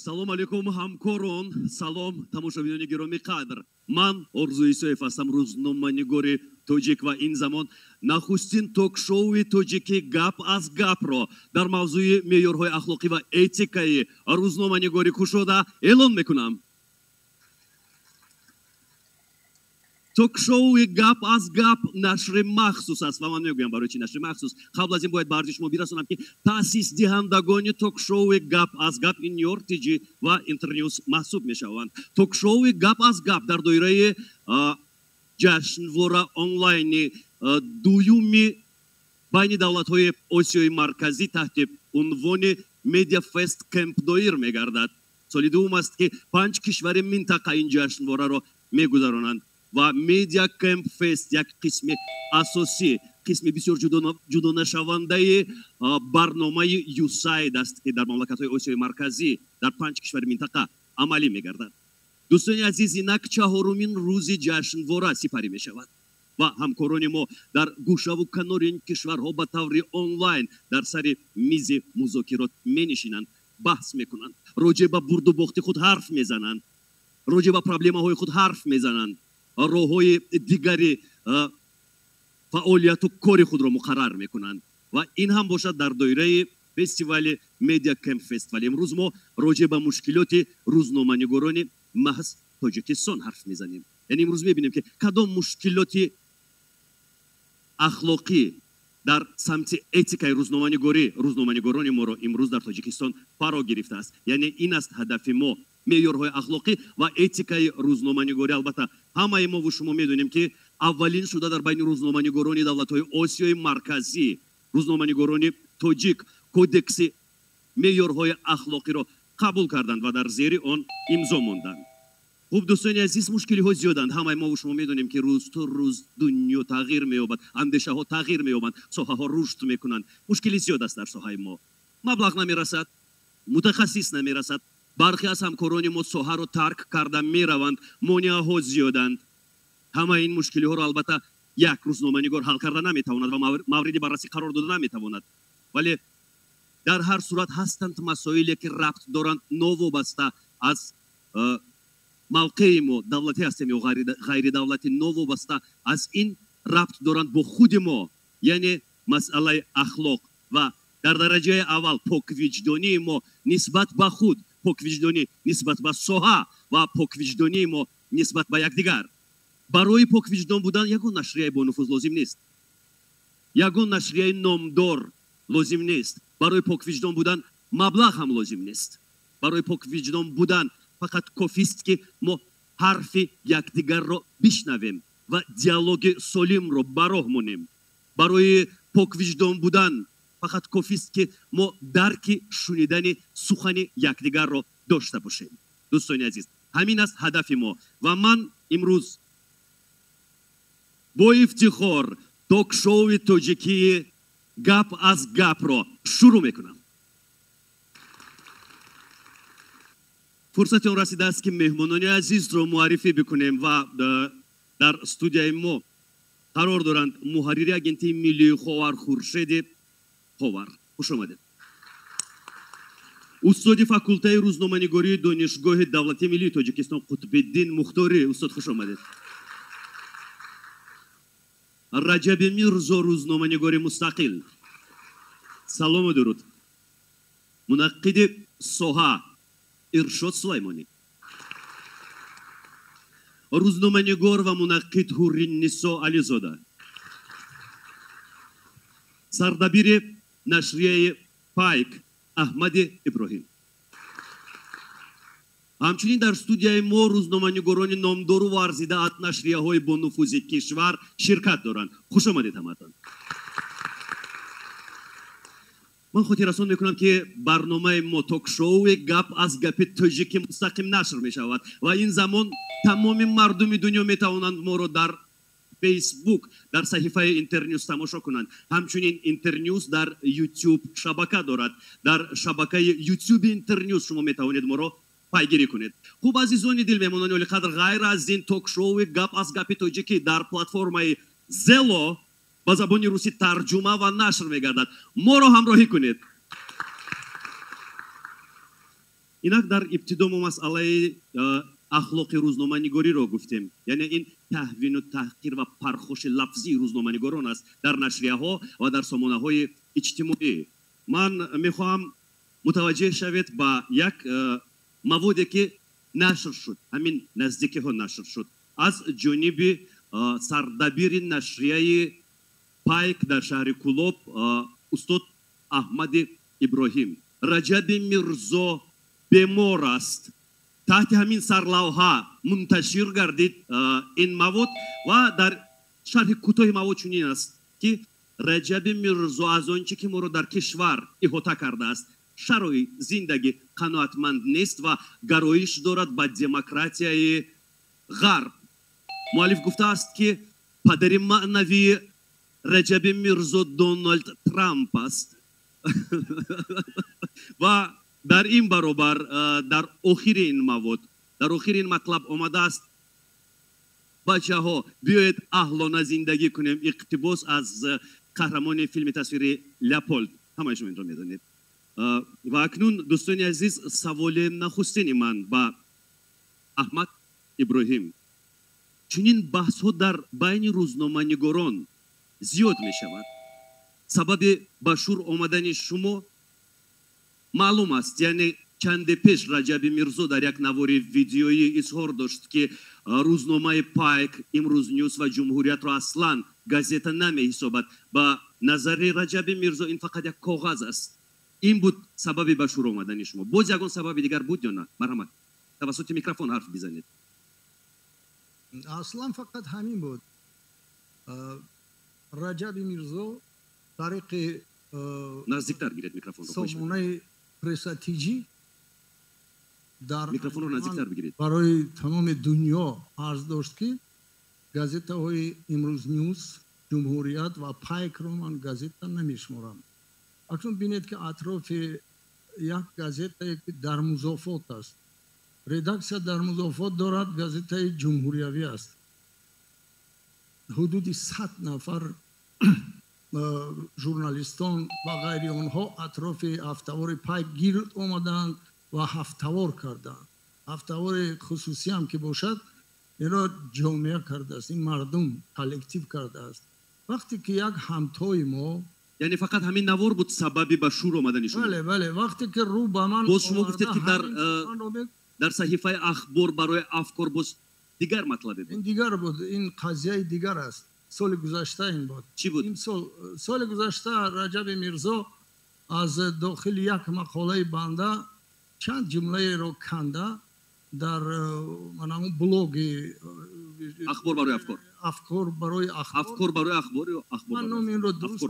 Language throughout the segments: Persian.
Салом алейкум ҳамкорон, салом тамошобинони гироми қадр. Ман Орзуи Исоев ҳастам, рӯзноманигори тоҷик ва ин замон нахустин ток-шоуи тоҷикӣ гап аз гапро дар мавзӯи меъёрҳои ахлоқӣ ва этикаи рӯзноманигорӣ кушода эълон мекунам. ток-шоуи гап аз гап нашри махсус аст ва ман мегӯям барои чӣ нашри махсус. қабл аз ин бояд ба арзи шумо бирасонам ки таъсисдиҳандагони ток-шоуи гап аз гап ин Нью-Йорк-ТЖ ва Интерньюз маҳсуб мешаванд. ток-шоуи гап аз гап дар доираи ҷашнвора онлайни дуюми байни давлатҳои Осиёи марказӣ таҳти унвони Медиафест Кемп доир мегардад. соли дуввум аст ки 5 кишвари минтақа ин ҷашнвораро мегузаронанд ва Медиа Кемп Фест як қисми асосӣ, қисми бисёр ҷудонашавандаи барномаи USAID аст ки дар мамлакатҳои Осиёи марказӣ дар 5 кишвари минтақа амалӣ мегардад. дӯстони азиз, инак 4-умин рӯзи ҷашнвора сипарӣ мешавад ва ҳамкорони мо дар гӯшаву канори ин кишварҳо ба таври онлайн дар сари мизи музокирот менишинанд, баҳс мекунанд, роҷеъ ба бурду бохти худ ҳарф мезананд, роҷеъ ба проблемаҳои худ ҳарф мезананд, роҳҳои дигари фаъолияту кори худро муқаррар мекунанд ва ин ҳам бошад дар доираи фестивали Медиа Кемп Фест. вале имрӯз мо роҷеъ ба мушкилоти рӯзноманигорони маҳз Тоҷикистон ҳарф мезанем. яъне имрӯз мебинем ки кадом мушкилоти ахлоқӣ дар самти этикаи рӯзноманигорони моро имрӯз дар Тоҷикистон фаро гирифтааст. яъне ин аст ҳадафи мо, меъёрҳои ахлоқӣ ва этикаи рӯзноманигорӣ. албатта ҳамаи мо ву шумо медонем ки аввалин шуда дар байни рӯзноманигорони давлатҳои Осиёи марказӣ, рӯзноманигорони тоҷик кодекси меъёрҳои ахлоқиро қабул карданд ва дар зери он имзо монданд. хуб дӯстони азиз, мушкилиҳо зиёданд. ҳамаи мо шумо медонем ки рӯз то рӯз дунё тағйир меёбад, андешаҳо тағйир меёбанд, соҳаҳо рушд мекунанд. мушкили зиёд аст дар соҳаи мо. маблағ намерасад, мутахассис намерасад, бархе аз ҳамкорони мо соҳаро тарк карда мераванд, монеаҳо зиёданд. ҳамаи ин мушкилиҳоро албатта як рӯзноманигор ҳал карда наметавонад ва мавриди баррасӣ қарор дода наметавонад. вале дар ҳар сурат ҳастанд масоиле ки рабт доранд новобаста аз мавқеи мо, давлатӣ ҳастем ё ғайридавлатӣ, новобаста аз ин рабт доранд бо худи мо, яъне масъалаи ахлоқ ва дар дараҷаи аввал поквиҷдонии мо нисбат ба худ, поквиҷдонӣ нисбат ба соҳа ва поквиҷдонии мо нисбат ба якдигар. барои поквиҷдон будан ягон нашрияи бонуфуз лозим нест, ягон нашрияи номдор лозим нест. барои поквиҷдон будан маблағ ҳам лозим нест. барои поквиҷдон будан фақат кофист ки мо ҳарфи якдигарро бишнавем ва диалоги солимро ба роҳ монем. барои поквиҷдон будан фақат кофист ки мо дарки шунидани сухани якдигарро дошта бошем. дӯстони азиз, ҳамин аст ҳадафи мо ва ман имрӯз бо ифтихор ток-шоуи тоҷикии гап аз гапро шурӯъ мекунам. фурсати он расидааст ки меҳмонони азизро муаррифӣ бикунем ва дар студияи мо қарор доранд муҳаррири агентии миллии Ховар Хуршеди Ховар. хуш омадед. устоди факултаи рӯзноманигории донишгоҳи давлатии миллии Тоҷикистон Қутбиддин Мухторӣ. устод хуш омадед. Раҷаби Мирзо, рӯзноманигори мустақил. салому дуруд. мунаққиди соҳа Иршод Сулаймонӣ. рӯзноманигор ва мунаққид Ҳурриннисо Ализода. сардабири нашрияи Пайк Аҳмади Иброҳим. ҳамчунин дар студияи мо рӯзноманигорони номдору варзида аз нашрияҳои бонуфузи кишвар ширкат доранд. хуш омадед ҳаматон. ман хотиррасон мекунам ки барномаи мо ток-шоуи гап аз гапи тоҷикӣ мустақим нашр мешавад ва ин замон тамоми мардуми дунё метавонанд моро дар фейсбук, дар саҳифаи Интерньюз тамошо кунанд. ҳамчунин Интерньюз дар YouTube шабака дорад. дар шабакаи YouTube Интерньюз шумо метавонед моро пайгирӣ кунед. хуб азизони дил, меҳмонони олиқадр, ғайр аз ин ток-шоуи гап аз гапи тоҷикӣ дар платформаи Зело ба забони русӣ тарҷума ва нашр мегардад. моро ҳамроҳӣ кунед. инак дар ибтидо мо масъалаи ахлоқи рӯзноманигориро гуфтем, яъне ин таҳвину таҳқир ва пархоши лафзии рӯзноманигорон аст дар нашрияҳо ва дар сомонаҳои иҷтимоӣ. ман мехоҳам мутаваҷҷеҳ шавед ба як маводе ки нашр шуд, ҳамин наздикиҳо нашр шуд аз ҷониби сардабири нашрияи пайк дар шаҳри Кӯлоб, устод Аҳмади Иброҳим. Раҷаби Мирзо бемор аст. таҳти ҳамин сарлавҳа мунташир гардид ин мавод ва дар шарҳи кӯтоҳи мавод чунин аст ки Раҷаби Мирзо аз он чи ки моро дар кишвар иҳота кардааст, шарои зиндагӣ қаноатманд нест ва гароиш дорад ба демократияи ғарб. муаллиф гуфтааст ки падари маънавии Раҷаби Мирзо Дональд Трамп аст. ва дар ин баробар дар охири ин мавод, дар охири ин матлаб омадааст: бачаҳо, биёед аҳлона зиндагӣ кунем. иқтибос аз қаҳрамони филми тасвири Леопольд. ҳамаи шумо инро медонед. ва акнун дӯстони азиз, саволи нахустини ман ба Аҳмад Иброҳим: чунин баҳсҳо дар байни рӯзноманигорон зиёд мешавад. сабаби ба шӯр омадани шумо маълум аст. яъне чанде пеш Раҷаби Мирзо дар як навори видеоӣ изҳор дошт ки рӯзномаи Пайк, Имрӯз Ньюс ва Ҷумҳуриятро аслан газета намеҳисобад. ба назари Раҷаби Мирзо ин фақат як коғаз аст. ин буд сабаби ба шӯр омадани шумо. боз ягон сабаби дигар буд ё на? марҳамат, тавассути микрофон ҳарф бизанед. аслан фақат ҳамин буд. Раҷаби Мирзо тариқи наздиктар гиред микрофонро. сомонаи пресатиҷӣ дар микрофонро наздиктар бигиред. барои тамоми дунё арз дошт ки газетаҳои Имрӯз Ньюс, Ҷумҳурият ва Пайкро ман газета намешуморам. акнун бинед ки атрофи як газетае ки дар музофот аст, редаксия дар музофот дорад, газетаи ҷумҳуриявӣ аст. ҳудуди 100 нафар журналистон ва ғайри онҳо атрофи ҳафтавори Пайк гирд омаданд ва ҳафтавор карданд. ҳафтавори хусусӣ ҳам ки бошад, инро ҷомеа кардааст, ин мардум коллектив кардааст. вақте ки як ҳамтои мо, яъне фақат ҳамин навор буд сабаби ба шӯр омадани шумо? бале, вақте ки рӯ ба ман боз шумо гуфтед ки дар саҳифаи ахбор барои афкор боз дигар матлабе буд. ин дигар буд, ин қазияи дигар аст. соли гузашта ин буд. чӣ буд? соли гузашта Раҷаби Мирзо аз дохили як мақолаи банда чанд ҷумлаеро канда дар манамун блоги ахбор барои афкор, афкор барои афкор барои ахбор ё ахбор ман номинро дуруст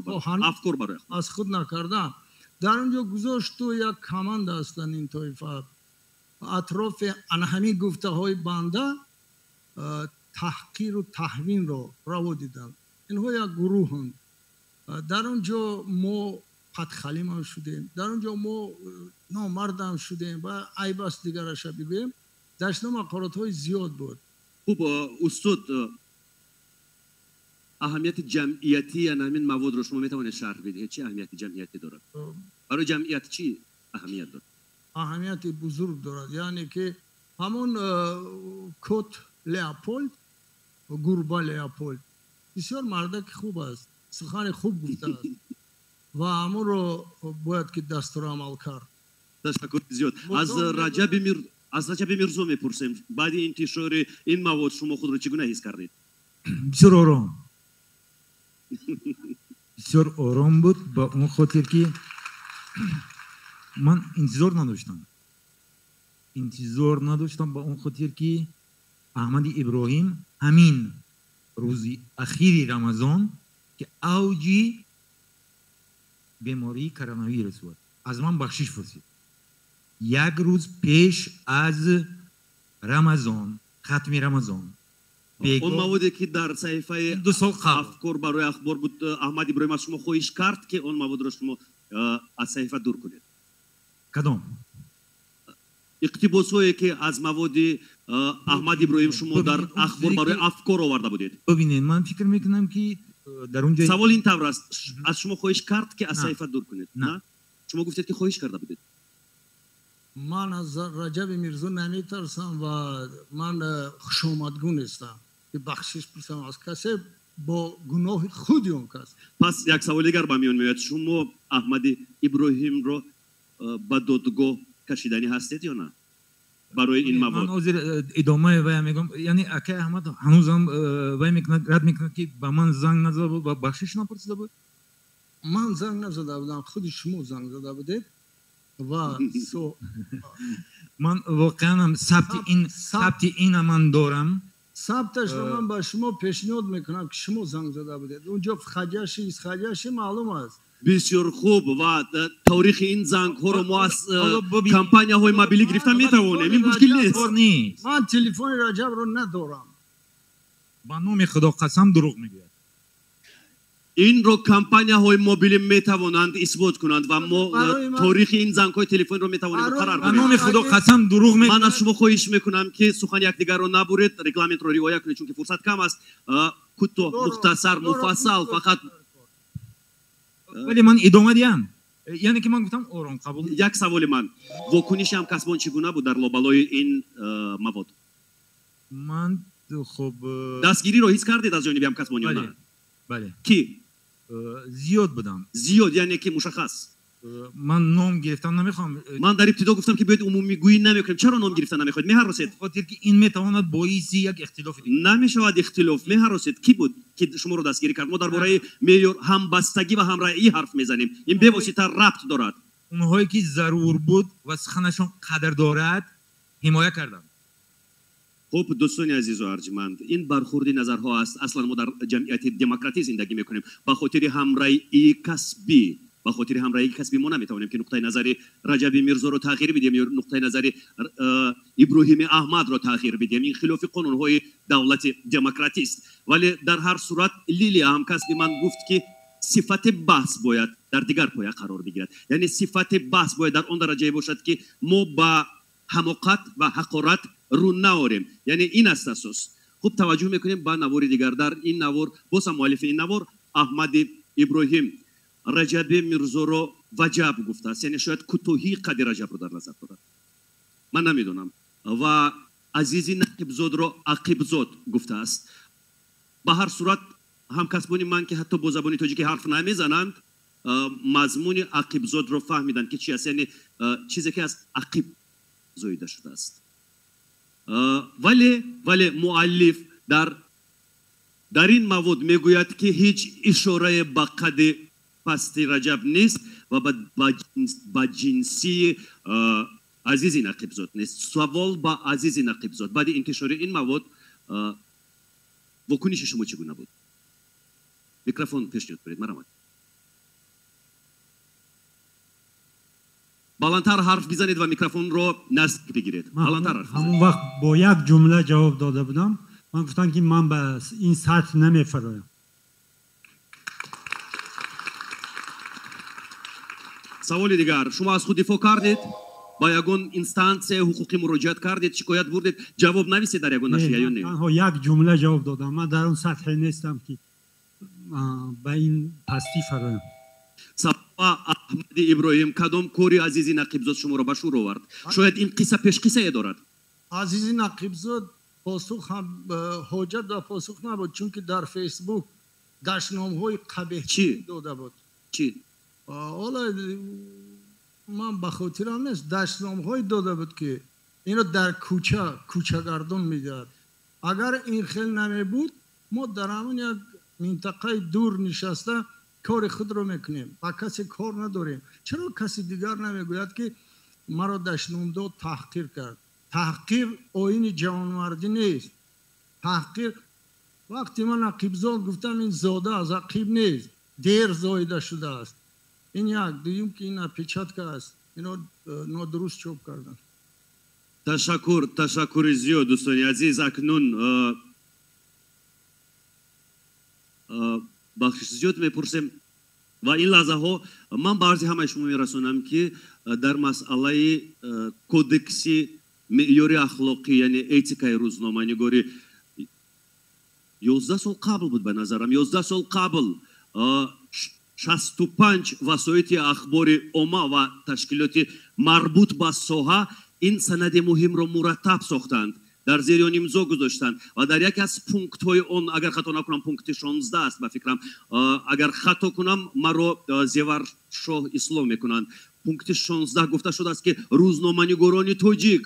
афкор барои ахбор аз худ накардам. дар онҷо гузошту як команда ҳастанд ин тоифа атрофи анҳамин гуфтаҳои банда таҳқиру таҳвинро раво диданд. инҳо як гурӯҳанд. дар он ҷо мо падхалимам шудем, дар он ҷо мо номардам шудем ва айбас дигараша бигӯем. дашно мақолотҳои зиёд буд. хуб, устод, аҳамияти ҷамъиятии ҳамин маводро шумо метавонед шарҳ бидиҳед? чӣ аҳамияти ҷамъиятӣ дорад? барои ҷамъият чӣ аҳамият дорад? аҳамияти бузург дорад. яъне ки ҳамон кот Леопольд, гурба Леопольд бисёр мардаки хуб аст, сухани хуб гуфтааст ва ҳамонро бояд ки дастурамал кард. ташаккури зиёд. аз Раҷаби Мирзо мепурсем, баъди интишори ин мавод шумо худро чӣ гуна ҳис кардед? бисёр ором, бисёр ором буд, ба он хотир ки ман интизор надоштам, ба он хотир ки Аҳмади Иброҳим ҳамин рӯзи ахири Рамазон ки авҷи бемории коронавирус буд, аз ман бахшиш пурсид. як рӯз пеш аз Рамазон, хатми Рамазон, он маводе ки дар саҳифаи 2 сол қабл афкор барои ахбор буд, Аҳмад Иброҳим аз шумо хоҳиш кард ки он маводро шумо аз саҳифа дур кунед? кадом иқтибосҳое ки аз маводи Аҳмад Иброҳим шумо дар ахбор барои афкор оварда будед? бибинед, ман фикр мекунам ки дар он ҷо савол ин тавр аст: аз шумо хоҳиш кард ки аз саҳифа дур кунед? на, шумо гуфтед ки хоҳиш карда будед. من از رجب میرزا نمیترسم و من خشامتگون هستم که بخشش پرسم از کسی با گناه خودی اون کس. پس یک سوال دیگر به میون میاد، شما احمد ابراهیم رو به دادگاه کشیدنی هستید یا نه برای این من مواد؟ عذر ادامه وای میگم، یعنی اکه احمد هنوزم وای میکنه رد میکنه که به من زنگ نزده بود و بخشش نپرسیده بود. من زنگ نزده بودم، خود شما زنگ زده بودید و من واقعا ثبت این من دارم. ثبتش رو من به شما پیشنهاد میکنم که شما زنگ زده بودید. اونجا خجشی معلوم است. بسیار خوب و تاریخ این زنگ ها رو ما از کمپانیا های موبیلی گرفتن میتوانیم، این مشکل نیست. من تلفن رجب رو ندارم. با نام خدا قسم دروغ میگوید. این رو کمپانیا های موبیلی میتوانند اثبات کنند و ما تاریخ این زنگ های تلفن رو میتوانیم قرار با بدیم. نام خدا قسم دروغ میگوید. من از شما خواهش میکنم که سخن یکدیگر رو نبرید، رگلامنت رو رعایت کنید چون که فرصت کم است. کوتاه مختصر مفصل فقط. ولی من ادامه دیم، یعنی که من گفتم آرام قبول. یک سوال من، واکنش هم کسبان چگونه بود در لابلای این مواد؟ من خب دستگیری رو حس کردید از جانب هم کسبان یا نه؟ بله. کی؟ زیاد بودم. زیاد یعنی که مشخص؟ من نام گرفتن نمیخوام. من در ابتدا گفتم که باید عمومی گویی نمیکنیم. چرا نام گرفتن نمیخواید؟ میهراسید. خاطر که این میتواند باعث یک اختلاف دیگه. نمیشود اختلاف. میهراسید. کی بود که شما رو دستگیری کرد؟ ما درباره معیار همبستگی و همراهی حرف میزنیم. این به واسطه ربط دارد. اونهایی که ضرور بود و سخنشون قدر دارد حمایت کردن. خب دوستان عزیز و ارجمند، این برخوردی نظرها است. اصلا ما در جمعیت دموکراتی زندگی میکنیم. به خاطر همراهی کسبی ما نمیتونیم که نقطه نظر رجب میرزا رو تغییر بدیم یا نقطه نظر ابراهیم احمد رو تغییر بدیم. این خلاف قانون‌های دولت دموکراتی است. ولی در هر صورت لیلی هم کسبی من گفت که صفت بحث باید در دیگر پایه قرار بگیرد. یعنی صفت بحث باید در آن درجه باشد که ما با حماقت و حقارت رو نآوریم. یعنی این است اساس. خوب توجه میکنیم با نوار دیگر. در این نوار باز مؤلف این نوار احمد ابراهیم رجب میرزا رو وجب گفته است، یعنی شاید کوتاهی قد رجب رو در نظر دارد، من نمیدونم. و عزیزی نقیبزاد رو عقیبزاد گفته است. به هر صورت همکسبانی من که حتی با زبان تاجیکی حرف نمیزنند مضمون عقیبزاد رو فهمیدن که چی است، یعنی چیزی که از عقیب زایده شده است. ولی مؤلف در این مواد میگوید که هیچ اشاره به قد پستی رجب نیست و با جنسی عزیزی نقیبزاد نیست. سوال با عزیزی نقیبزاد بعد انتشار این مواد واکنش شما چگونه بود؟ میکروفون پیشنهاد برید. مرحمت. بلندتر حرف بزنید و میکروفون رو نزدیک بگیرید. بلندتر حرف بزنید. همون وقت با یک جمله جواب داده بودم. من گفتم که من به این سطح نمیفرایم. سوال دیگر، شما از خود دفاع کردید؟ با یگان اینستانس حقوقی مراجعت کردید؟ شکایت بردید؟ جواب نویسید در یگان نشریه یا نه؟ تنها یک جمله جواب دادم. من در اون سطح نیستم که به این پستی فرایم. احمد ابراهیم کدام کوری عزیزی نقیبزاد شما را به شور آورد؟ شاید این قصه پیش قصه دارد. عزیزی نقیبزاد پاسخ هم حجت و پاسخ نبود، چون که در فیسبوک دشنام‌های قبیح داده بود. چی؟ حالا من به خاطرم نیست، دشنام‌های داده بود که اینو در کوچه‌گردان میداد. اگر این خیلی نمی بود ما در همون یک منطقه دور نشسته کار خود رو میکنیم، با کسی کار نداریم. چرا کسی دیگر نمیگوید که مرا دشنام داد تحقیر کرد؟ تحقیر آیین جوانمردی نیست. تحقیر وقتی من عقیبزاد گفتم این زاده از عقیب نیست، دیر زایده شده است. این یک. دویم که این پیچتکه است، اینو نادرست چوب کردن. تشکر زیاد دوستان عزیز. اکنون بخش زیاد میپرسیم و این لحظه ها من بعضی همه شما میرسونم که در مسئله کودکسی معیار اخلاقی یعنی اتیکای روزنامه‌نگاری 11 سال قبل بود به نظرم. 11 سال قبل 65 وسایت اخبار اوما و تشکیلات مربوط به ساحه این سند مهم را مرتب ساختند، در زیر آن امضا گذاشتند و در یک از پونکت های آن، اگر خطا نکنم پونکت 16 است به فکرم، اگر خطا کنم مرا زیور شاه اصلاح میکنند. پونکت 16 گفته شده است که روزنامه‌نگاران تاجیک،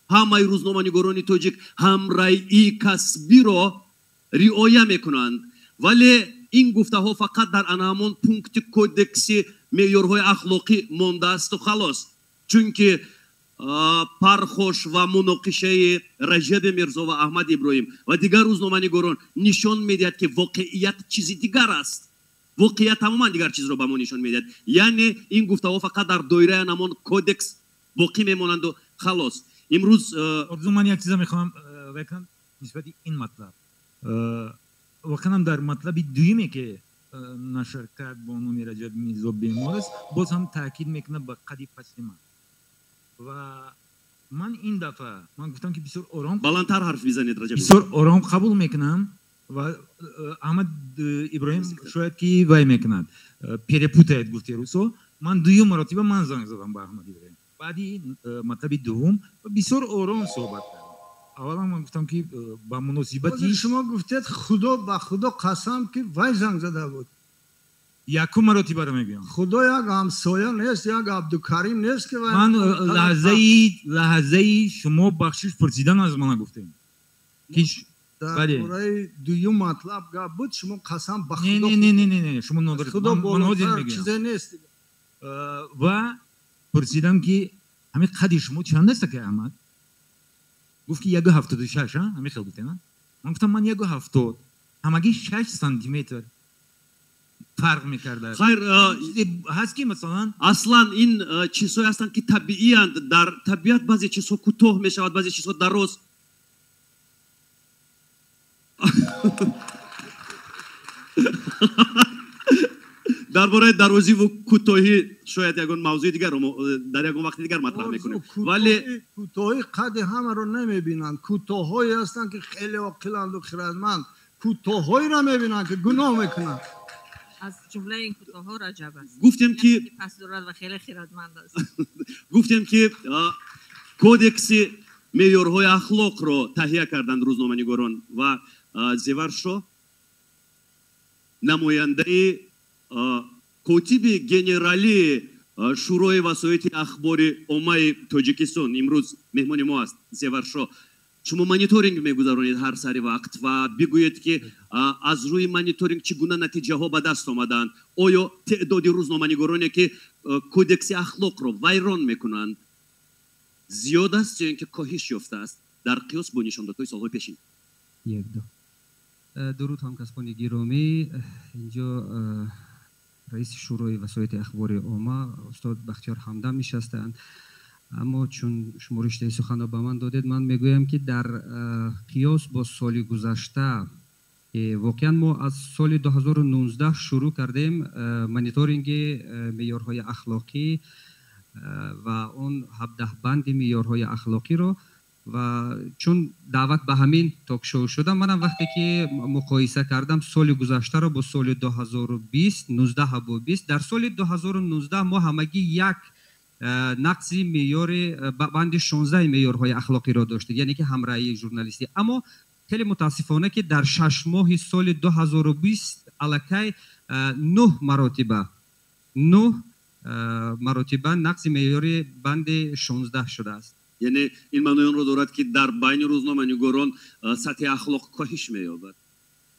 همه روزنامه‌نگاران تاجیک همرأیی کسبی را رعایت میکنند، ولی این گفته ها فقط در همان پونکت کودکس معیارهای اخلاقی مانده است و خلاص. چون که پرخوش و مناقشه رجب میرزا و احمد ابراهیم و دیگر روزنامه‌نگاران نشان میدهد که واقعیت چیزی دیگر است. واقعیت تماما دیگر چیز را به ما نشان میدهد. یعنی این گفته ها فقط در دایره همان کودکس باقی میمانند و خلاص. امروز من یک چیز میخوام بگم نسبت این مطلب. واقعا در مطلب دویمی که نشر کرد با نام رجب میرزا بیمار است، باز هم تاکید میکنه به قد فصل من. و من این دفعه من گفتم که بسیار آرام بلندتر حرف بزنید رجب. بسیار آرام قبول میکنم و احمد ابراهیم شاید که وای میکند پیرپوت گفته روسو. من دوی مرتبه من زنگ زدم به احمد ابراهیم. بعدی مطلب دوم بسیار آرام صحبت کردم. اولا من گفتم که با مناسبتی شما گفتید خدا به خدا قسم که وای زنگ زده بود. یکم مرتبه رو میگم. خدا یک همسایه نیست، یک عبدالکریم نیست که من لحظه شما بخشش پرسیدن از من گفتیم. در برای دویم مطلب گفت بود شما قسم به خدا. نه شما ندارید. خدا بالاتر چیزی نیست. و پرسیدم که همین قد شما چند است که احمد؟ گفت که 1.76 همین خیلی بوده نه؟ من گفتم من 1.70 همگی 6 سانتی متر فرق میکرده. خیر هست که مثلا اصلا این چیزهایی هستند که طبیعی اند. در طبیعت بعضی چیزها کوتاه میشود، بعضی چیزها دراز. درباره درازی و کوتاهی شاید یگان موضوع دیگر رو در یگان وقت دیگر مطرح میکنیم. ولی کوتاهی قد همه رو نمیبینند. کوتاهایی هستند که خیلی عاقلند و خردمند. کوتاهایی را میبینند که گناه میکنند. از جمله این کوتاها رجب است. گفتیم که پس دارد و خیلی خردمند است. گفتیم که کودکس معیارهای اخلاق رو تهیه کردند روزنامه‌نگاران و زیور شاه نماینده کاتب گنرالی شورای وسایت اخبار عامه تاجیکستان امروز مهمان ما است. زیور شاه شما مانیتورینگ میگذارونید هر سری وقت و بگویید که از روی مانیتورینگ چگونه نتیجه ها به دست آمدند. آیا تعداد روزنامه‌نگارانی که کودکس اخلاق رو ویران میکنند زیاد است یا اینکه کاهش یافته است در قیاس با نشاندادهای سالهای پیشین؟ یک دو درود همکاسان گرامی، اینجا رئیس شورای وسایت اخبار عامه استاد بختیار همدم نشستند. اما چون شما رشته سخن را به من دادید، من میگویم که در قیاس با سال گذشته واقعا ما از سال 2019 شروع کردیم مانیتورینگ معیارهای اخلاقی و اون 17 بند معیارهای اخلاقی رو، و چون دعوت به همین تاک شو شدم، منم وقتی که مقایسه کردم سال گذشته رو با سال 2020 19 با 20، در سال 2019 ما همگی یک نقص معیار بند 16 معیارهای اخلاقی را داشته، یعنی که همراهی ژورنالیستی. اما خیلی متاسفانه که در 6 ماه سال 2020 الکی 9 مرتبه نقص معیار بند 16 شده است. یعنی این معنی آن را دارد که در بین روزنامه‌نگاران سطح اخلاق کاهش می‌یابد.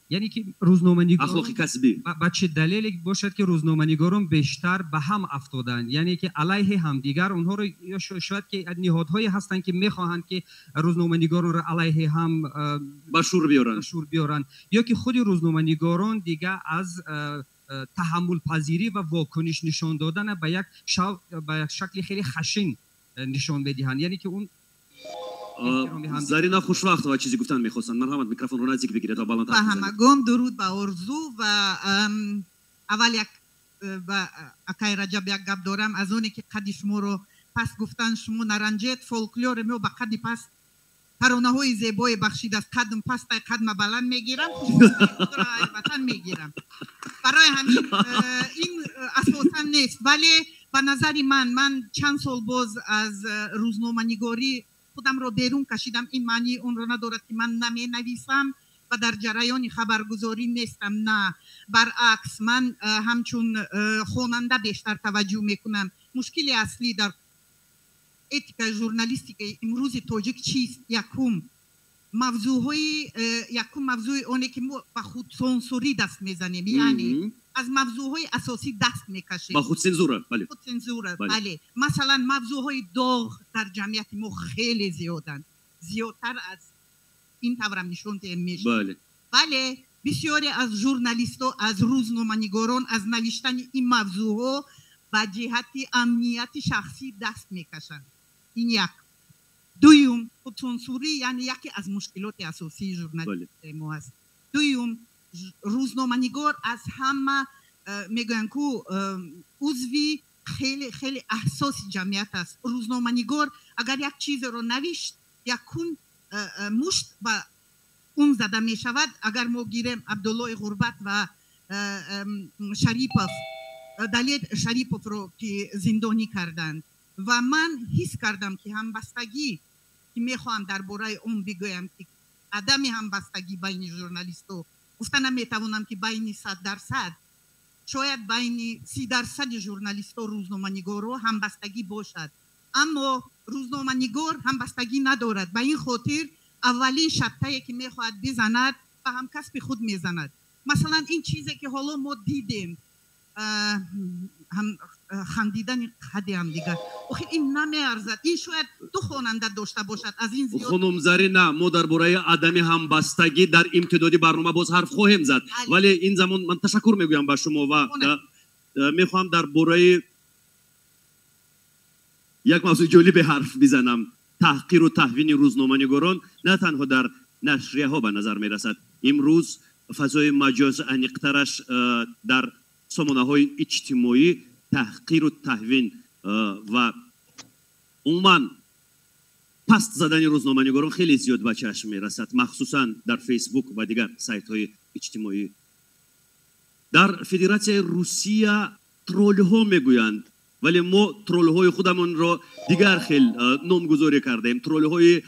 یعنی که روزنامه‌نگاران اخلاق کسبی با چه دلیلی باشد که روزنامه‌نگاران بیشتر به هم افتادند، یعنی که علیه همدیگر اونها رو شاید که نهادهایی هستند که می‌خواهند که روزنامه‌نگاران را علیه هم به شور بیارن، یا که خود روزنامه‌نگاران دیگه از تحمل پذیری و واکنش نشان دادن به یک شکل خیلی خشن نشان بدهند، یعنی که اون زرینا خوشوقت و چیزی گفتن میخواستن. مرحمت میکروفون رو نزدیک بگیرید تا بالاتر بزنید. همگان درود به آرزو و اول یک با اکای رجب یک گپ دارم از اونی که قد شما رو پس گفتن، شما نرنجید فولکلور ما به قد پس ترانه‌های زیبای بخشید از قدم پست قدم بلند میگیرم وطن میگیرم برای همین این اساسا نیست ولی به نظر من چند سال باز از روزنامه‌نگاری خودم رو بیرون کشیدم این معنی اون رو ندارد که من نمی نویسم و در جریان خبرگزاری نیستم نه برعکس من همچون خواننده بیشتر توجه میکنم مشکل اصلی در اتیکا ژورنالیستیک امروز تاجیک چیست یکم موضوع اونه که ما با خود سانسوری دست میزنیم یعنی از موضوعهای اساسی دست میکشیم با خود سنزوره خود سنزوره بله مثلا موضوعهای داغ در جمعیت ما خیلی زیادن زیادتر از این طورم نشون میشه بله بسیاری از ژورنالیست‌ها از روزنامه‌نگاران از نوشتن این موضوعها با جهت امنیت شخصی دست میکشن این یک دویم خودسانسوری یعنی یکی از مشکلات اساسی ژورنالیسم ما است دویم روزنامه‌نگار از همه میگن که عضوی خیلی خیلی احساس جمعیت است روزنامه‌نگار اگر یک چیز رو نوشت یکون مشت با اون زده می شود اگر ما گیریم عبدالله غربت و شریپوف دلیل شریپوف رو که زندانی کردند و من حس کردم که همبستگی که میخوام درباره اون بگویم که عدم همبستگی بین ژورنالیست‌ها گفتن نمیتوانم که بین 100% شاید بین 30% ژورنالیست‌ها روزنامه‌نگارا همبستگی باشد اما روزنامه‌نگار همبستگی ندارد به این خاطر اولین شبطه‌ای که میخواهد بزند و هم کسب خود میزند مثلا این چیزی که حالا ما دیدیم هم خندیدن خدی هم دیگر آخه این نمیارزد این شاید دو خواننده داشته باشد از این زیاد خانم زرینه ما درباره عدم همبستگی در امتدادی برنامه باز حرف خواهیم زد ولی این زمان من تشکر میگویم به شما و میخوام درباره یک موضوع جالب حرف بزنم تحقیر و تهوین روزنامه‌نگاران نه تنها در نشریه ها به نظر می رسد امروز فضای مجاز انیقترش در سامانه های اجتماعی تحقیر و تهوین و عموما پست زدن روزنامه‌نگاران خیلی زیاد به چشم می رسد مخصوصا در فیسبوک و دیگر سایت های اجتماعی در فدراسیون روسیه ترول ها میگویند ولی ما ترول های خودمون را دیگر خیلی نامگذاری کردیم ترول های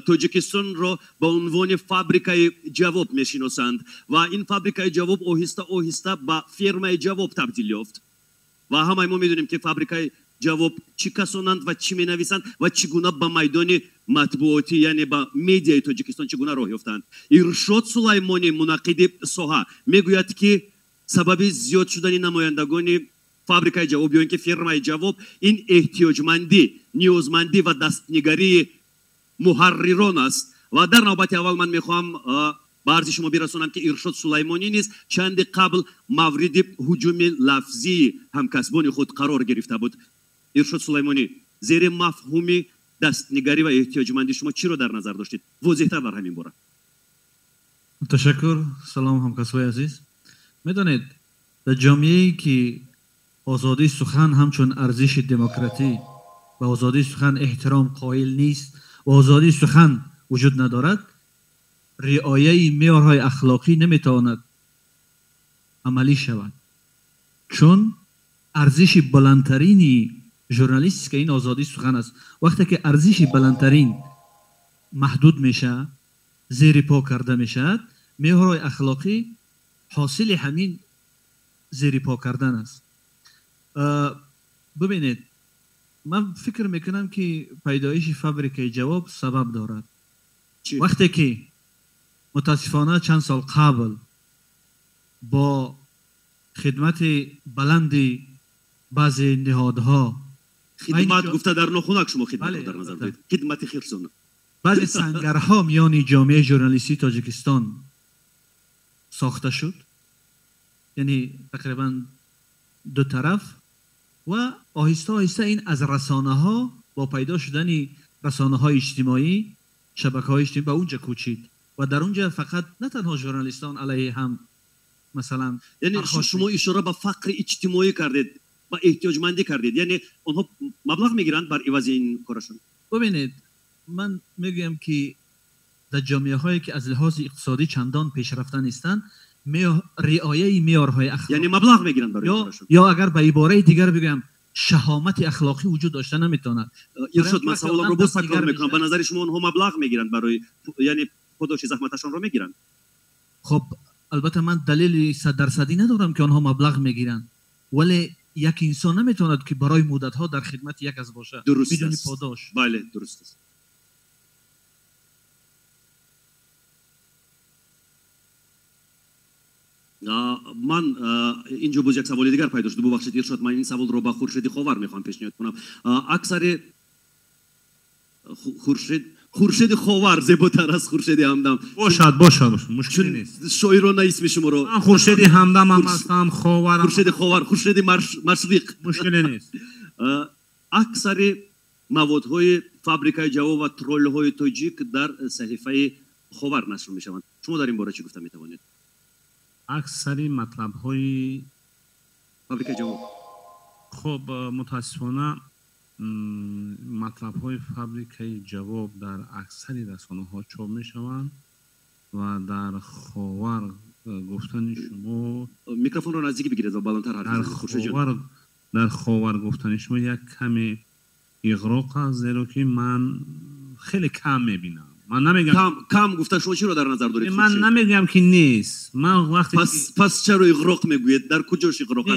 تاجیکستان را به عنوان فابریکای جواب میشناسند و این فابریکای جواب آهسته آهسته به فرمای جواب تبدیل یافت و همه ما میدونیم که فابریکای جواب چی کسانند و چی مینویسند و چگونه به میدان مطبوعاتی یعنی به مدیای تاجیکستان چگونه راه یافتند ارشاد سلیمانی منعقد ساحه میگوید که سبب زیاد شدن نمایندگان فابریکای جواب یا اینکه فرمای جواب این احتیاجمندی نیازمندی و دستنگری محرران است و در نوبت اول من میخوام به عرض شما برسونم که ارشاد سلیمانی نیز چند قبل مورد هجوم لفظی همکسبان خود قرار گرفته بود ارشاد سلیمانی زیر مفهوم دستنگری و احتیاجمندی شما چی رو در نظر داشتید واضح‌تر در همین باره تشکر سلام همکسبای عزیز میدونید در جامعه‌ای که آزادی سخن همچون ارزش دموکراتی و آزادی سخن احترام قائل نیست و آزادی سخن وجود ندارد رعایت معیارهای اخلاقی نمیتواند عملی شود چون ارزش بلندترین ژورنالیست که این آزادی سخن است وقتی که ارزش بلندترین محدود میشه زیر پا کرده میشد معیارهای اخلاقی حاصل همین زیر پا کردن است ببینید من فکر میکنم که پیدایش فابریکه جواب سبب دارد وقتی که متاسفانه چند سال قبل با خدمت بلند بعضی نهادها خدمت گفته در نخونک شما خدمت در نظر دارید خدمت خیرسونه بعضی سنگرها میان جامعه ژورنالیستی تاجیکستان ساخته شد یعنی تقریبا دو طرف و آهسته آهسته این از رسانه ها با پیدا شدن رسانه های اجتماعی شبکه های اجتماعی به اونجا کوچید و در اونجا فقط نه تنها ژورنالیستان علیه هم مثلا یعنی شما اشاره به فقر اجتماعی کردید و احتیاجمندی کردید یعنی اونها مبلغ میگیرند بر عوض این کارشون ببینید من میگم که در جامعه هایی که از لحاظ اقتصادی چندان پیشرفته نیستند رعایت معیارهای اخلاقی یعنی مبلغ میگیرن برای کارشون یا اگر به عباره دیگر بگم شهامت اخلاقی وجود داشته نمیتونه. ارشاد من سوالم رو باز تکرار میکنم، به نظر شما اونها مبلغ میگیرن برای یعنی پاداش زحمتشون رو میگیرن؟ خب البته من دلیل 100% ندارم که آنها مبلغ میگیرن، ولی یک انسان نمیتواند که برای مدت ها در خدمت یک از باشه بدون پاداش. بله درست است. من اینجا باز یک سوال دیگر پیدا شد، ببخشید ارشاد من این سوال رو با خورشید خاور میخوام پیشنهاد کنم. اکثر خورشید خاور زیباتر از خورشید همدم باشد مشکلی نیست. شاعرانه اسم شما رو من خورشید همدم هم هستم، خاورم خورشید خاور، خورشید مشرق، مشکلی نیست. اکثر موادهای فابریکای جواب و ترولهای تاجیک در صحیفه خاور نشر میشوند. شما در این باره چی گفته میتوانید؟ اکثری مطلب های فابریکای جواب خب متاسفانه مطلب های فابریکای جواب در اکثری رسانه ها چاپ می شوند و در خاور گفتن شما میکروفون رو نزدیک بگیرید و بلندتر حرف بزنید. در خاور گفتن شما یک کمی اغراق است، زیرا که من خیلی کم میبینم. من نمیگم کم گفته شما چی رو در نظر دارید؟ من نمیگم که نیست. من وقتی پس چرا اغراق میگویید؟ در کجاش اغراق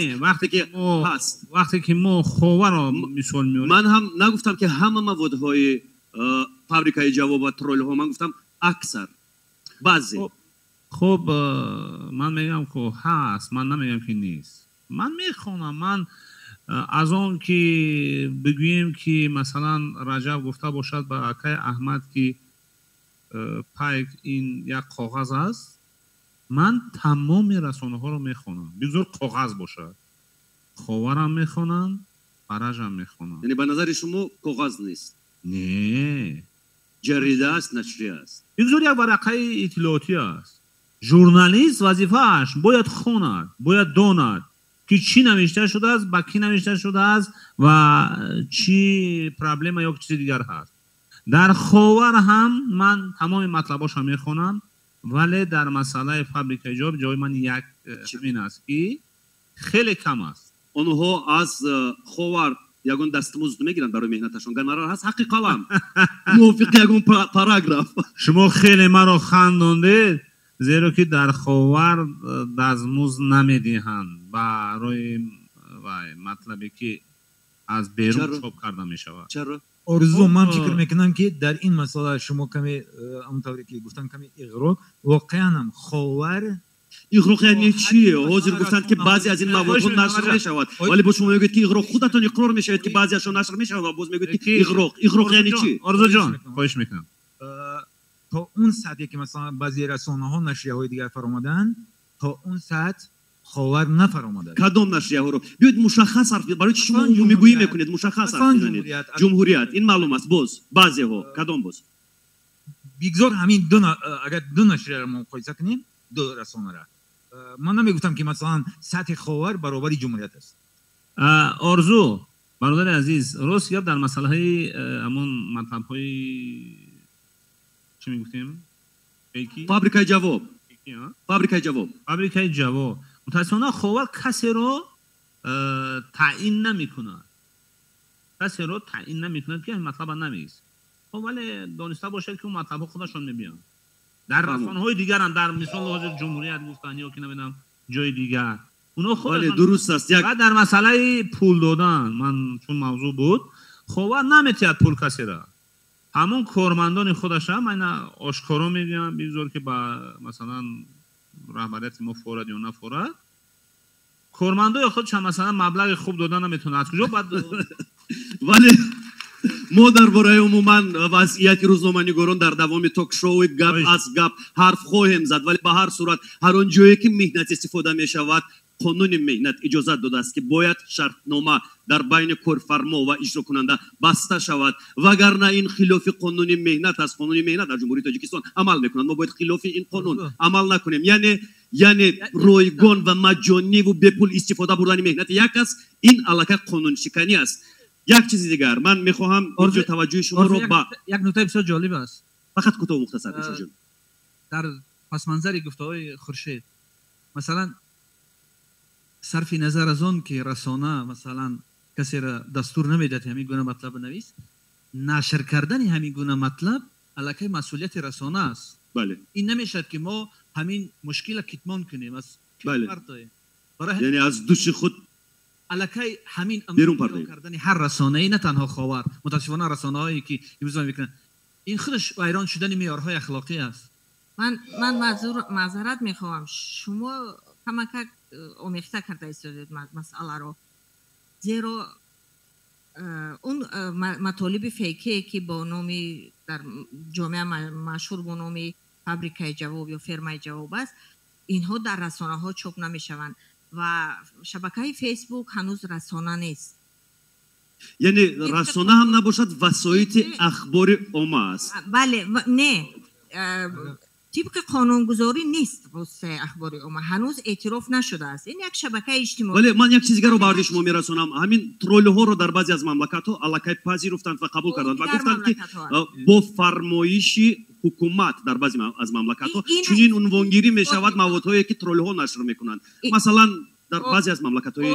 است؟ وقتی که ما خاور را مثال میاریم. من هم نگفتم که همه موادهای فابریکای جواب و ترول ها، من گفتم اکثر بعضی. خب من میگم که هست، من نمیگم که نیست. من میخونم. من از آن که بگوییم که مثلا رجب گفته باشد به اکای احمد که پایک این یک کاغذ است، من تمام رسانه ها رو میخونم بگذار کاغذ باشد. خاورم میخونم، فرجم میخونم. یعنی به نظر شما کاغذ نیست؟ نه، جریده است، نشریه است. بگذار یک ورقه اطلاعاتی است. ژورنالیست وظیفه‌اش باید خوند، باید داند که چی نوشته شده است، با کی نوشته شده است و چی پرابلم یا چیز دیگر هست. در خاور هم من تمام مطلباش هم میخونم، ولی در مسئله فابریکای جواب جای من یک چیزی است که خیلی کم است. آنها از خاور یگون دستمزد میگیرن برای مهنتشون، گنرال هست حق قلم موافق یگون پاراگراف. شما خیلی مرا خنداندید، زیرا که در خاور دستمزد نمیدهند برای مطلبی که از بیرون چاپ کرده می شود. چرا؟ آرزو من فکر میکنم که در این مسئله شما کمی همونطوری که گفتن کمی اغراق، واقعا هم خاور اغراق یعنی چیه؟ حاضر گفتند که بعضی از این مواد نشر میشود، ولی با شما میگید که اغراق خودتون اقرار میشوید که بعضی ازشون نشر میشود و باز میگید که اغراق یعنی چی؟ آرزو جان خواهش میکنم تا اون سطحی که مثلا بعضی رسانه ها نشریه های دیگر فرآمدن، تا اون سطح خاور نفرآمده. کدام نشریه ها رو بیاید مشخص حرف برای چی شما میگویی میکنید؟ مشخص حرف بزنید. جمهوریت این معلوم است، باز بعضی ها کدام باز بگذار همین اگر دو نشریه رو مقایسه کنیم، دو رسانه را، من نمیگفتم که مثلا سطح خاور برابر جمهوریت است. آرزو برادر عزیز، راست یا در مسئله های همون مطلب های چی میگفتیم؟ فابریکای جواب. فابریکای جواب متاسفانه خاور کسی رو تعیین نمیکنه. کسی رو تعیین نمیکنه که این مطلب نمیست. خب ولی دانسته باشه که اون مطلب خودشون میبینن. در رسانه‌های دیگر هم در مثال حاضر جمهوریت گفتن یا که نمیدونم جای دیگر اونا خودشون درست است. و در مسئله پول دادن، من چون موضوع بود، خاور نمیتید پول کسی را. همون کارمندان خودش هم من آشکارا میگم بگذار که با مثلا رهبریت ما فورد یا نفورد، کارمندای خودش هم مثلا مبلغ خوب دادن نمیتونه از کجا بعد ولی ما درباره عموما وضعیت روزنامه‌نگاران در دوام تاک شو گپ از گپ حرف خواهیم زد، ولی به هر صورت هر آن جایی که مهنت استفاده می شود قانون مهنت اجازه داده است که باید شرطنامه در بین کارفرما و اجرا کننده بسته شود، وگرنه این خلاف قانون مهنت است. قانون مهنت در جمهوری تاجیکستان عمل میکنند، ما باید خلاف این قانون عمل نکنیم. یعنی رایگان و مجانی و به پول استفاده بردن مهنت یک است، این الکه قانون شکنی است. یک چیز دیگر من میخواهم اینجا توجه شما رو با یک نکته بسیار جالب است. فقط کوتاه و مختصر بشو جون. در پس منظر گفته‌های خورشید مثلا صرف نظر از آن که رسانه مثلا کسی را دستور نمیده همین گونه مطلب نویس، نشر کردن همین گونه مطلب علاقه مسئولیت رسانه است. بله. این نمیشد که ما همین مشکل کتمان کنیم از بله. برای یعنی از دوش خود علاقه همین بیرون کردن هر رسانه‌ای نه تنها خاور، متاسفانه رسانه‌هایی که امروز میکنن این خودش ویران شدن معیارهای اخلاقی است. من معذرت میخوام، شما کمک آمیخته کرده ایستادید مسئله رو، زیرا اون مطالب فیکی که با نامی در جامعه مشهور با نامی فابریکای جواب یا فرمای جواب است، اینها در رسانه ها چاپ نمیشوند و شبکه فیسبوک هنوز رسانه نیست. یعنی رسانه هم نباشد، وسایت اخبار عامه است. بله نه، طبق قانونگذاری نیست واسه اخبار عامه، هنوز اعتراف نشده است. این یک شبکه اجتماعی. ولی من یک چیز دیگر رو برای شما میرسونم. همین ترول ها رو در بعضی از مملکت ها علاقه پذیرفتند و قبول کردند و گفتند که با فرمایش حکومت در بعضی از مملکت ها چنین عنوانگیری می شود موادهایی که ترول ها نشر میکنند. مثلا در بعضی از مملکت های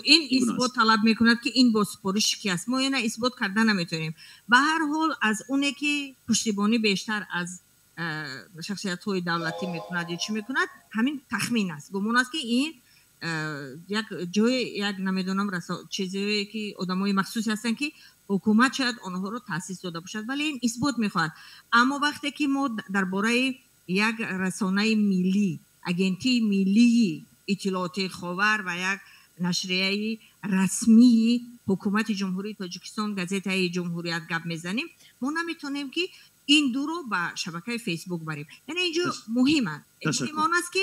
این اثبات طلب میکند که این با سپارش کی است. ما اینو اثبات کردن نمیتونیم. به هر حال از اونه که پشتیبانی بیشتر از شخصیت های دولتی میکند یا چی میکند، همین تخمین است، گمان است که این یک جای یک نمیدونم چیزی که آدمای مخصوصی هستن که حکومت شاید آنها رو تاسیس داده باشد، ولی این اثبات میخواد. اما وقتی که ما درباره یک رسانه ملی، اجنسی ملی اطلاعات خاور و یک نشریه رسمی حکومت جمهوری تاجیکستان گزیته جمهوریت گپ میزنیم، ما نمیتونیم که این دو رو به شبکه فیسبوک بریم. یعنی اینجا مهمه. مهم است که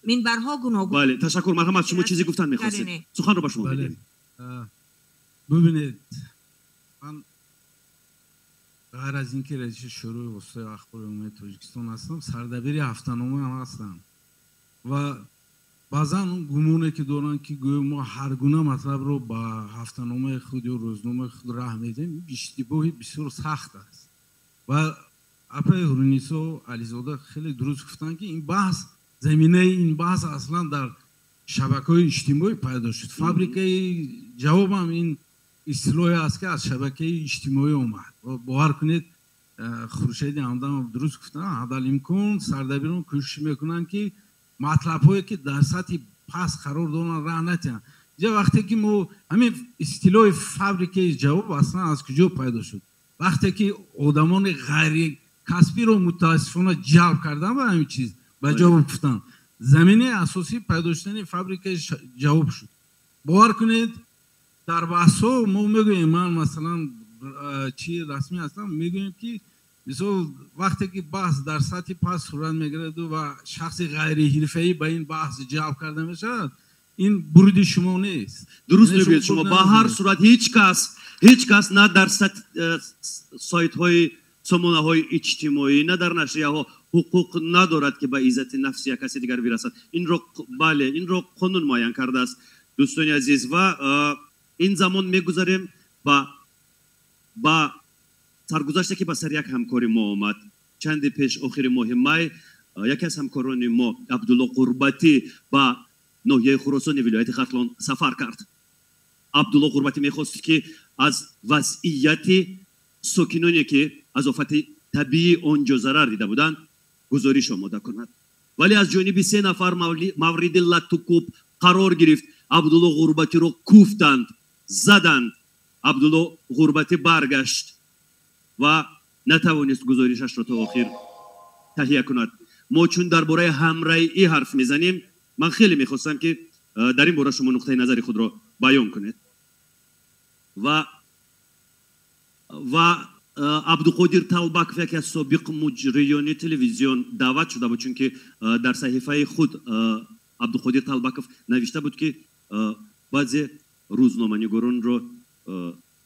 منبرها گوناگون. بله تشکر. مرحمت شما چیزی گفتن می‌خواستید. سخن رو با شما بگیم. ببینید من غیر از اینکه رئیس شورای وسایل اخبار عمومی تاجیکستان هستم، سردبیر هفته‌نامه هم هستم و بعضا اون گمونه که دارن که گویا ما هر گونه مطلب رو با هفته‌نامه خود یا روزنامه خود راه میدیم، اشتباهی بسیار سخت است. و اپای هرونیسو علیزاده خیلی درست گفتن که این بحث، زمینه این بحث اصلا در شبکه‌های اجتماعی پیدا شد. فابریکه جواب هم این اصطلاحی است که از شبکه اجتماعی اومد. و باور کنید خورشید همدم هم درست گفتن، حدالامکان سردبیران کوشش میکنن که مطلب هایی که در سطح پس قرار دارن راه نتن. اینجا وقتی که ما همین اصطلاح فابریکه جواب اصلا از کجا پیدا شد؟ وقتی که آدمان غیر کسبی رو متاسفانه جلب کردن به همین چیز به جواب گفتن، زمینه اساسی پیدا شدن فابریکه جواب شد. باور کنید در بحث‌ها ما میگوییم، من مثلا چی رسمی هستم میگویم که مثلا وقتی که بحث در سطح پس صورت میگیرد و شخص غیر حرفه‌ای به این بحث جلب کرده میشه، این برود شما نیست. درست میگویید شما. با هر صورت هیچ کس نه در سایت های سامانه های اجتماعی نه در نشریه ها حقوق ندارد که به عزت نفسی کسی دیگر برسد. این رو قانون معین کرده است دوستان عزیز. و این زمان میگذاریم با سرگذشته که به سر یک همکاری ما آمد. چند پیش آخر ماه می یکی از همکاران ما عبدالله قربتی با ناحیه خراسان ولایت خرطلان سفر کرد. عبدالله قربتی میخواست که از وضعیت ساکنانی که از آفت طبیعی آنجا ضرر دیده بودند گزارش آماده کند، ولی از جانب 3 نفر مورد لط و کوب قرار گرفت. عبدالله قربتی رو کوفتند، زدند. عبدالله قربتی برگشت و نتوانست گزارشش را تا آخر تهیه کند. ما چون درباره همرأیی حرف میزنیم، من خیلی میخواستم که در این باره شما نقطه نظر خود را بیان کنید. و عبدالقادر طلبکوف یکی از سابق مجریان تلویزیون دعوت شده بود، چون که در صحیفه خود عبدالقادر طلبکوف نوشته بود که بعضی روزنامه‌نگاران را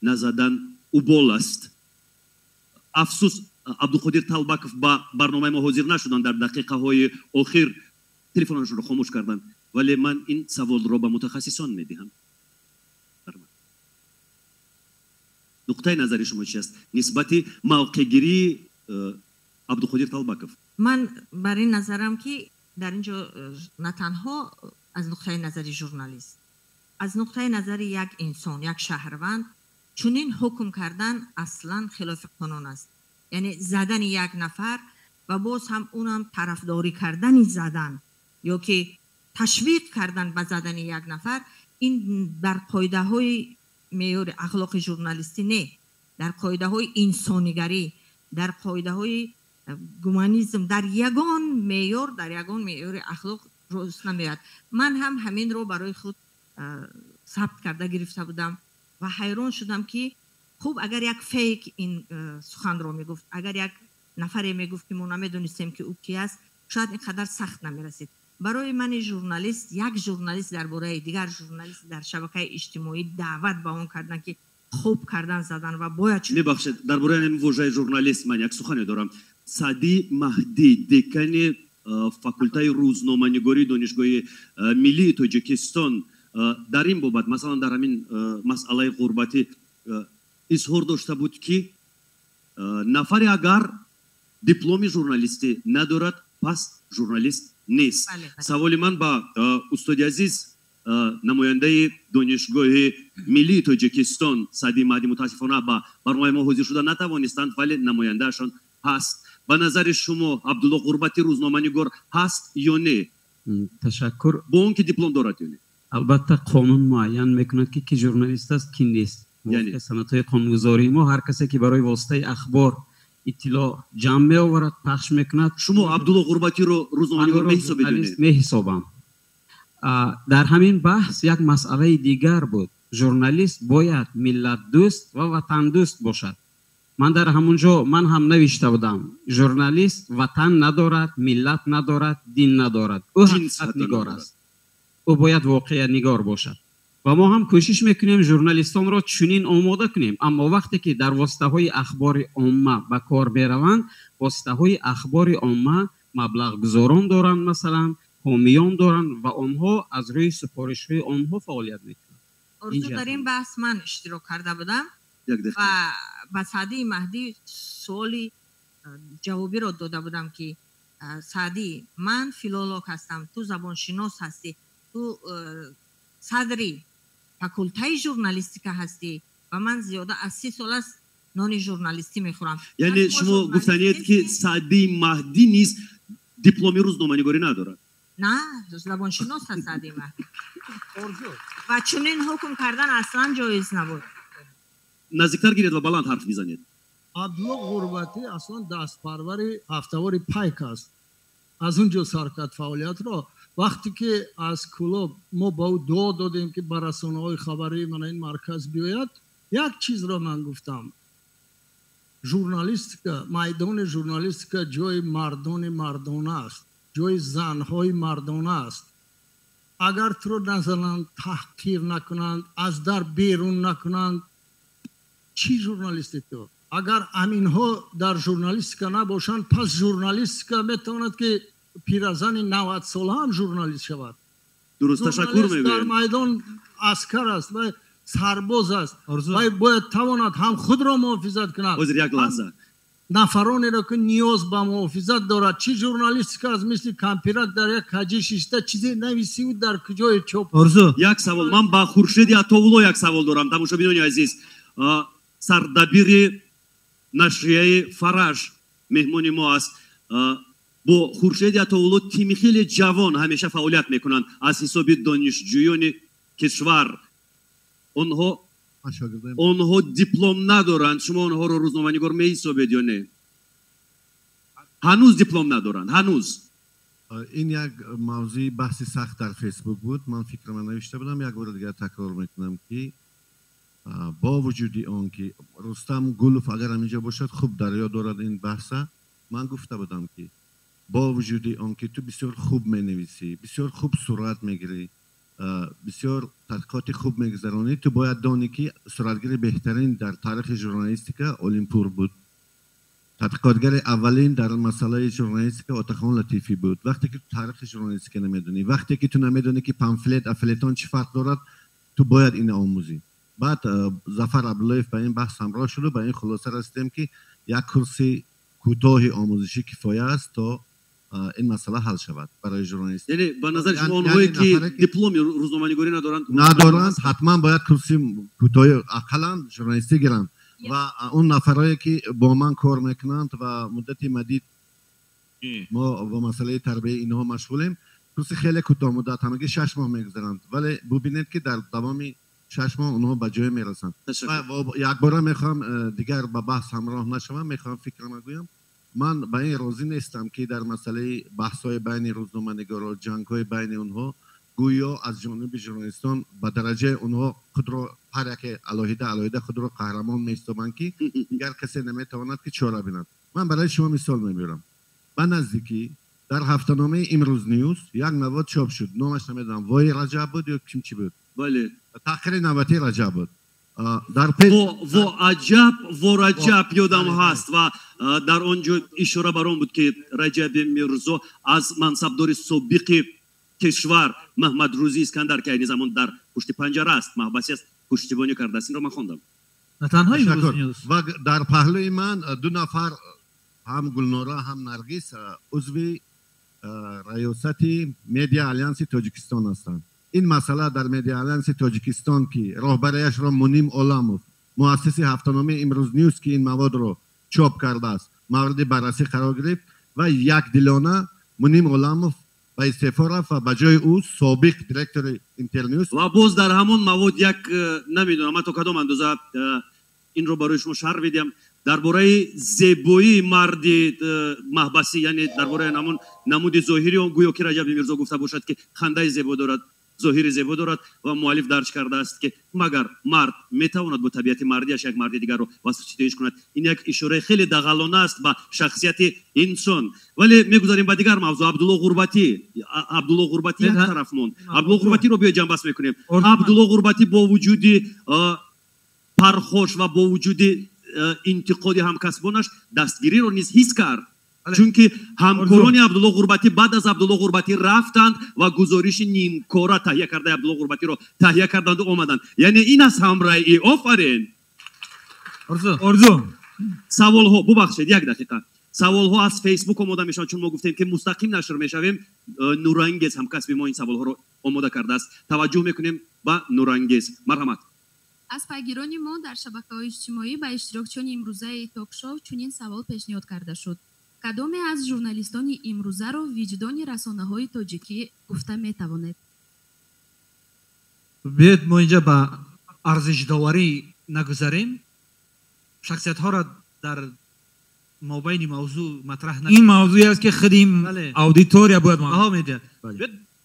نزدن اوبال است. افسوس عبدالقادر طلبکوف با برنامه ما حاضر نشدن، در دقیقه های آخر تلفنشون رو خاموش کردن. ولی من این سوال را به متخصصان میدهم. نقطه نظر شما چی است نسبت موقع گیری عبدالقادر طالبکوف؟ من برای نظرم که در اینجا نه تنها از نقطه نظر ژورنالیست، از نقطه نظر یک انسان، یک شهروند، چنین حکم کردن اصلا خلاف قانون است. یعنی زدن یک نفر و باز هم اونم طرفداری کردن زدن یا که تشویق کردن به زدن یک نفر، این در قاعده های معیار اخلاق ژورنالیستی نه، در قاعده های انسانیگری، در قاعده های گومانیسم، در یگان معیار اخلاق درست نمیاد. من هم همین رو برای خود ثبت کرده گرفته بودم و حیران شدم که خوب اگر یک فیک این سخن رو میگفت، اگر یک نفری میگفت که ما نمیدونستیم که او کی است، شاید اینقدر سخت نمیرسید. برای من ژورنالیست، یک ژورنالیست درباره دیگر ژورنالیست در شبکه اجتماعی دعوت به اون کردن که خوب کردن زدن و باید میبخشید درباره این واژه ژورنالیست من یک سخنی دارم. سعدی مهدی دکان فاکولته روزنامه‌نگاری دانشگاه ملی تاجیکستان در این بابت مثلا در همین مسئله غربتی اظهار داشته بود که نفری اگر دیپلم ژورنالیستی ندارد پس ژورنالیست نیست. سوال من با استاد عزیز نماینده دانشگاه ملی تاجیکستان سعدی مهدی متاسفانه با برنامه ما حاضر شده نتوانستند ولی نمایندهشان هست. به نظر شما عبدالله غربتی روزنامه‌نگار هست یا نه؟ تشکر. با اون که دیپلم دارد یا نه؟ البته قانون معین میکند که کی ژورنالیست است کی نیست. یعنی سنت‌های قانونگذاری ما هر کسی که برای واسطه اخبار اطلاع جمع می‌آورد پخش میکند. شما عبدالله غربتی رو روزنامه‌نگار می‌حسابید؟ می‌حسابم. در همین بحث یک مسئله دیگر بود. ژورنالیست باید ملت دوست و وطن دوست باشد. من در همونجا من هم نوشته بودم ژورنالیست وطن ندارد، ملت ندارد، دین ندارد. او حقیقت نگار است. او باید واقعیت نگار باشد. و ما هم کوشش میکنیم ژورنالیستان را چنین آماده کنیم، اما وقتی که در واسطه های اخبار عامه به کار بروند، واسطه های اخبار عامه مبلغ گذاران دارند، مثلا حامیان دارند و آنها از روی سفارش های آنها فعالیت میکنند. ارزو در این بحث من اشتراک کرده بودم و به سعدی مهدی سوالی جوابی رو داده بودم که سعدی من فیلولوگ هستم، تو زبانشناس هستی، تو صدری فاکولته ژورنالیستیک هستی و من زیاده از 30 سال است نان ژورنالیستی میخورم. یعنی شما گفتنید که سعدی مهدی نیست دیپلم روزنامه‌نگاری ندارد؟ نه، زبانشناس هست سعدی مهدی و چنین حکم کردن اصلا جایز نبود. نزدیکتر گیرید و بلند حرف میزنید. عبدالله غربتی اصلا دستپرور هفتهوار پایک است. از اونجا سر کرد فعالیت را. وقتی که از کلوب ما با او دعا دادیم که به رسانه‌های خبری من این مرکز بیاید، یک چیز را من گفتم، ژورنالیستیکا، میدان ژورنالیستیکا جای مردان مردانه است، جای زنهای مردانه است. اگر تو رو نزنند، تحقیر نکنند، از در بیرون نکنند، چی ژورنالیستی تو؟ اگر همینها در ژورنالیستیکا نباشند، پس ژورنالیستیکا میتواند که پیرزن 90 ساله هم ژورنالیست شود. درست، تشکر می‌کنم. در میدان عسکر است و سرباز است و باید تواند هم خود را محافظت کند. وزیر یک لحظه. نفرانی را که نیاز به محافظت دارد، چی ژورنالیستیکا است مثل کامپیوتر در یک کجی شیشته چیزی نویسی و در کجای چوب. یک سوال من با خورشید عطاولو یک سوال دارم. تماشاچیان عزیز، سردبیر نشریه فرش مهمون ما است. با خورشید عطاولو تیم خیلی جوان همیشه فعالیت میکنند از حساب دانشجویان کشور. آنها دیپلم ندارند. شما آنها رو روزنامه‌نگار می‌حسابید یا نه؟ هنوز دیپلم ندارند. هنوز. این یک موضوع بحث سخت در فیسبوک بود. من فکرم نوشته بودم، یک بار دیگر تکرار میکنم که با وجودی آن که رستم گلوف اگر همینجا باشد خوب در یاد دارد این بحثه، من گفته بودم که با وجودی آن که تو بسیار خوب می نویسی، بسیار خوب سرعت میگیری، بسیار تحقیقات خوب میگذرانی، تو باید دانی که سرعتگیر بهترین در تاریخ ژورنالیستیکا اولیمپور بود. تحقیقاتگر اولین در مسئله ژورنالیستیکا آتاخان لطیفی بود. وقتی که تو تاریخ ژورنالیستیکا نمیدونی، وقتی که تو نمیدونی که پامفلت افلتون چی فرق دارد، تو باید این آموزی. بعد ظفر عبداللهیف به این بحث همراه شد و به این خلاصه رسیدیم که یک کورسی کوتاه آموزشی کفایه است تا این مسئله حل شود برای ژورنالیست. یعنی به نظر شما اونهایی که دیپلم روزنامه‌نگاری ندارند حتما باید کورسی کوتاه اقلا ژورنالیستی گیرند و اون نفرایی که با من کار میکنند و مدتی مدید ما با مسئله تربیه اینها مشغولیم، کورسی خیلی کوتاه مدت همگی 6 ماه میگذرند، ولی ببینید که در دوام 6 ماه اونها به جای میرسند. و یک بار میخوام دیگر به بحث همراه نشوم، میخوام فکرم بگویم. من به این راضی نیستم که در مسئله بحث‌های بین روزنامه‌نگارا، جنگ‌های بین اونها گویا از جانب ژورنالیستان به درجه اونها خود را هر یک علاهیده خود را قهرمان می‌ستابند که دیگر کسی نمیتواند که چاره بیند. من برای شما مثال میبرم. به نزدیکی در هفته‌نامه امروز نیوز یک نواد چاپ شد، نامش نمیدونم وای رجب بود یا چی بود. بله. تحقیر نوبتی رجب بود. در رجب یادم هست و در آنجا اشاره بر آن بود که رجب میرزا از منصبدار سابق کشور محمد روزی اسکندر که این زمان در پشت پنجره است، محبسی است، پشتیبانی کرده است. این را من خواندم. نه تنها امروز نیوز. و در پهلوی من دو نفر هم گلنورا هم نرگس عضو ریاست میدیا آلیانس تاجیکستان هستند. این مسئله در میدیا آلیانس تاجیکستان که راهبرش را منیم علاموف مؤسس هفته‌نامه امروز نیوز که این مواد را چاپ کرده است مورد بررسی قرار گرفت و یک دلانه منیم علاموف به استعفا رفت و به جای او سابق دیرکتور اینترنیوز و باز در همون مواد یک نمیدونم من تا کدام اندازه این رو برای شما شرح بدم درباره زیبایی مرد محبسی، یعنی درباره همون نمود ظاهری اون گویا که رجب میرزا گفته باشد که خنده زیبا دارد، ظاهر زیبا دارد و مؤلف درج کرده است که مگر مرد میتواند با طبیعت مردیش یک مرد دیگر رو واسطه‌اش کند. این یک اشاره خیلی دغلانه است به شخصیت انسان. ولی میگذاریم به دیگر موضوع. عبدالله غربتی یک طرف موند. عبدالله غربتی رو بیا جنبش میکنیم. عبدالله غربتی با وجود پرخوش و با وجود انتقاد همکسبانش دستگیری رو نیز حس کرد، چون که همکاران عبدالله غربتی بعد از عبدالله غربتی رفتند و گزارش نیمکاره تهیه کرده عبدالله غربتی رو تهیه کردند و آمدند. یعنی این از همراهی. آفرین. ارزو سوال ها ببخشید یک دقیقه. سوال ها از فیسبوک آماده میشن، چون ما گفتیم که مستقیم نشر میشویم. نورانگیز همکسب ما این سوال ها رو آماده کرده است. توجه میکنیم به نورانگیز. مرحمت. از پیگیران ما در شبکه‌های اجتماعی به اشتراکچیان امروزه تاک شو چنین سوال پیشنهاد کرده شد: کدام از ژورنالیستان امروزه را وجدان رسانه‌های تاجیکی گفته می‌تواند؟ بیاید ما اینجا به ارزش داوری نگذاریم، شخصیت ها را در مابین موضوع مطرح نکنیم. این موضوعی است که خودیم اودیتوریا باید ما میدید.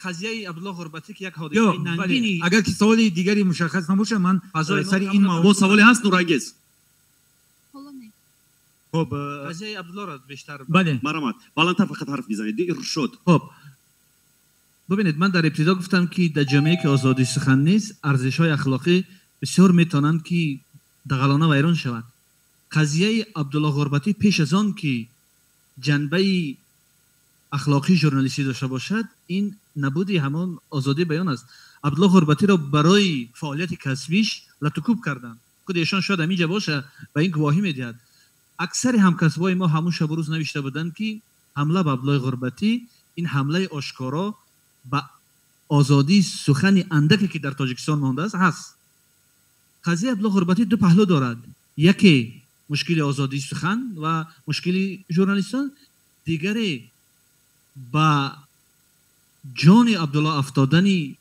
قضیه عبدالله غربتی که یک حادثه ننگینی، اگر که سوال دیگری مشخص نباشه من سر این موضوع سوالی هست نورانگیز. خب قضیه عبدالله را بیشتر بله مرحمت بالاتر فقط حرف بزنید ارشاد. خب ببینید من در ابتدا گفتم که در جامعه که آزادی سخن نیست ارزش‌های اخلاقی بسیار میتونند که دغلانه ویران شود. قضیه عبدالله غربتی پیش از آن که جنبه اخلاقی ژورنالیستی داشته باشد این نبودی همان آزادی بیان است. عبدالله غربتی را برای فعالیت کسبیش لطوکوب کردند. خود ایشان شاید همینجا باشه و این گواهی میدهد. اکثر همکسبای ما همون شب و روز نوشته بودند که حمله به عبدالله غربتی این حمله آشکارا به آزادی سخن اندکی که در تاجیکستان مانده است هست. قضیه عبدالله غربتی دو پهلو دارد، یکی مشکل آزادی سخن و مشکل ژورنالیستان، دیگری با جان عبدالله افتادن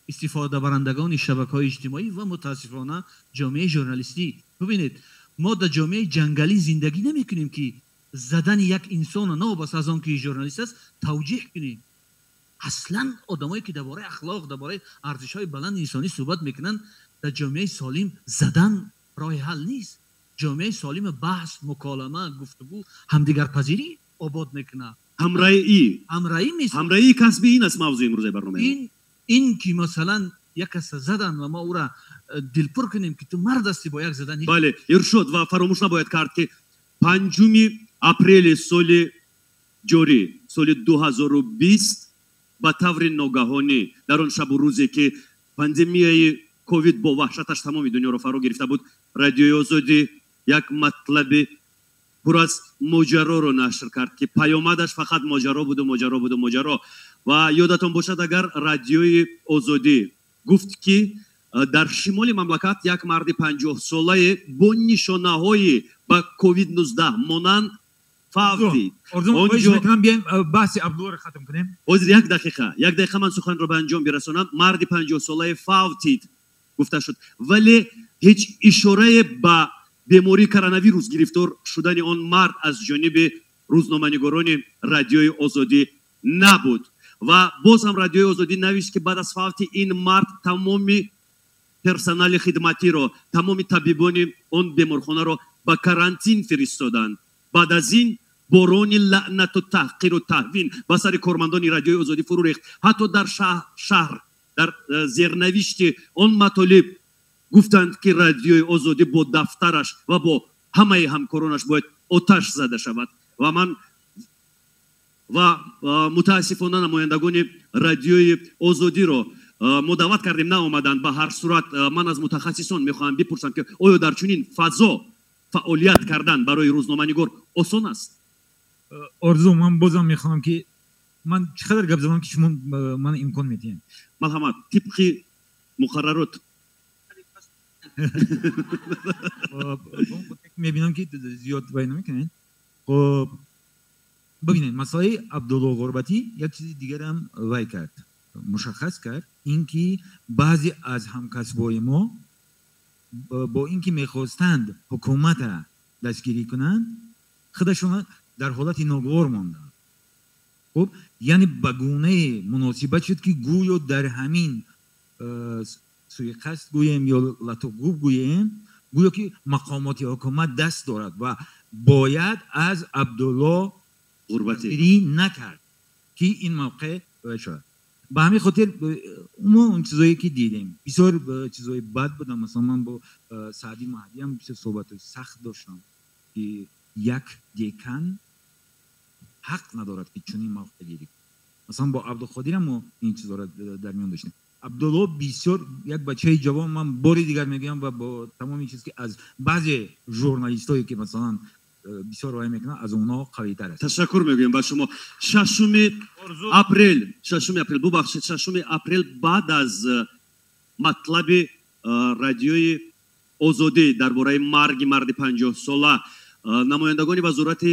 استفاده برندگان شبکه‌های اجتماعی و متاسفانه جامعه ژورنالیستی. ببینید ما در جامعه جنگلی زندگی نمی‌کنیم که زدن یک انسان نابس از آن که ژورنالیست است توجیه کنیم. اصلا آدمایی که درباره اخلاق، درباره ارزش‌های بلند انسانی صحبت میکنن در جامعه سالم زدن راه حل نیست. جامعه سالم بحث، مکالمه، گفتگو، همدیگر پذیری آباد میکنه. همراهی نیست. همراهی کسبی این است موضوع امروز برنامه. این که مثلا یک کس زدن و ما او را دلپر کنیم که تو مرد هستی با یک زدن. بله ارشاد و فراموش نباید کرد که 5 اپریل سال جاری سال 2020 با طور ناگهانی در آن شب و روزی که پاندمی کووید با وحشتش تمام دنیا رو فرا گرفته بود، رادیوی آزادی یک مطلب پر از ماجرا رو نشر کرد که پیامدش فقط ماجرا بود و ماجرا بود و ماجرا. و یادتون باشد اگر رادیوی آزادی گفت که در شمال مملکت یک مرد 50 ساله با نشانه‌های با کووید 19 مانند فوتید. اونجا بیایم بحث عبدالله رو ختم کنیم. حاضر یک دقیقه من سخن رو به انجام برسانم. مرد 50 ساله فوتید گفته شد، ولی هیچ اشاره به بیماری کرونا ویروس گرفتار شدن آن مرد از جانب روزنامه‌نگاران رادیوی آزادی نبود. و باز هم رادیوی آزادی نوشت که بعد از فوت این مرد تمام پرسنل خدمتی رو، تمام طبیبان آن بیمارخانه رو به کارانتین فرستادند. بعد از این باران لعنت و تحقیر و تهوین به سر کارمندان رادیوی آزادی فرو ریخت. حتی در شهر در زیرنوشت آن مطالب گفتند که رادیوی آزادی با دفترش و با همه همکارانش باید آتش زده شود. و من و متاسفانه نمایندگان رادیوی آزادی رو ما دعوت کردیم نه آمدند. به هر صورت من از متخصصان میخواهم بپرسم که آیا در چنین فضا فعالیت کردن برای روزنامه‌نگار آسان است؟ آرزو من بازم میخوام که من چقدر گپ زدم که شما من امکان میدین. مرحمت طبق مقررات میبینم که زیاد بیان نمیکنین. خب ببینید مسئله عبدالله غربتی یک چیز دیگر هم وای کرد، مشخص کرد اینکه بعضی از همکسبای ما با اینکه میخواستند حکومت دستگیری کنند خودشون در حالت ناگوار ماندند. خب یعنی به گونه مناسبت شد که گویا در همین سوی قصد گوییم یا لطفگوب گوییم، گویا که مقامات حکومت دست دارد و باید از عبدالله غربتی نکرد که این موقع شد. به همین خاطر ما اون چیزایی که دیدیم بسیار چیزای بد بودم. مثلا من با سعدی مهدی هم بسیار صحبت سخت داشتم که یک دیکن حق ندارد که چنین موقع گیری. مثلا با عبدالقادر هم ما این چیزا رو در میان داشتیم. عبدالله بسیار یک بچه جوان، من باری دیگر میگم و با تمام این چیز که از بعضی ژورنالیستایی که مثلا بسیار رای میکنن از اونا قوی تر است. تشکر میگویم با شما. 6 اپریل ببخشید 6 اپریل بعد از مطلب رادیوی آزادی درباره مرگ مرد 50 ساله نمایندگان وزارت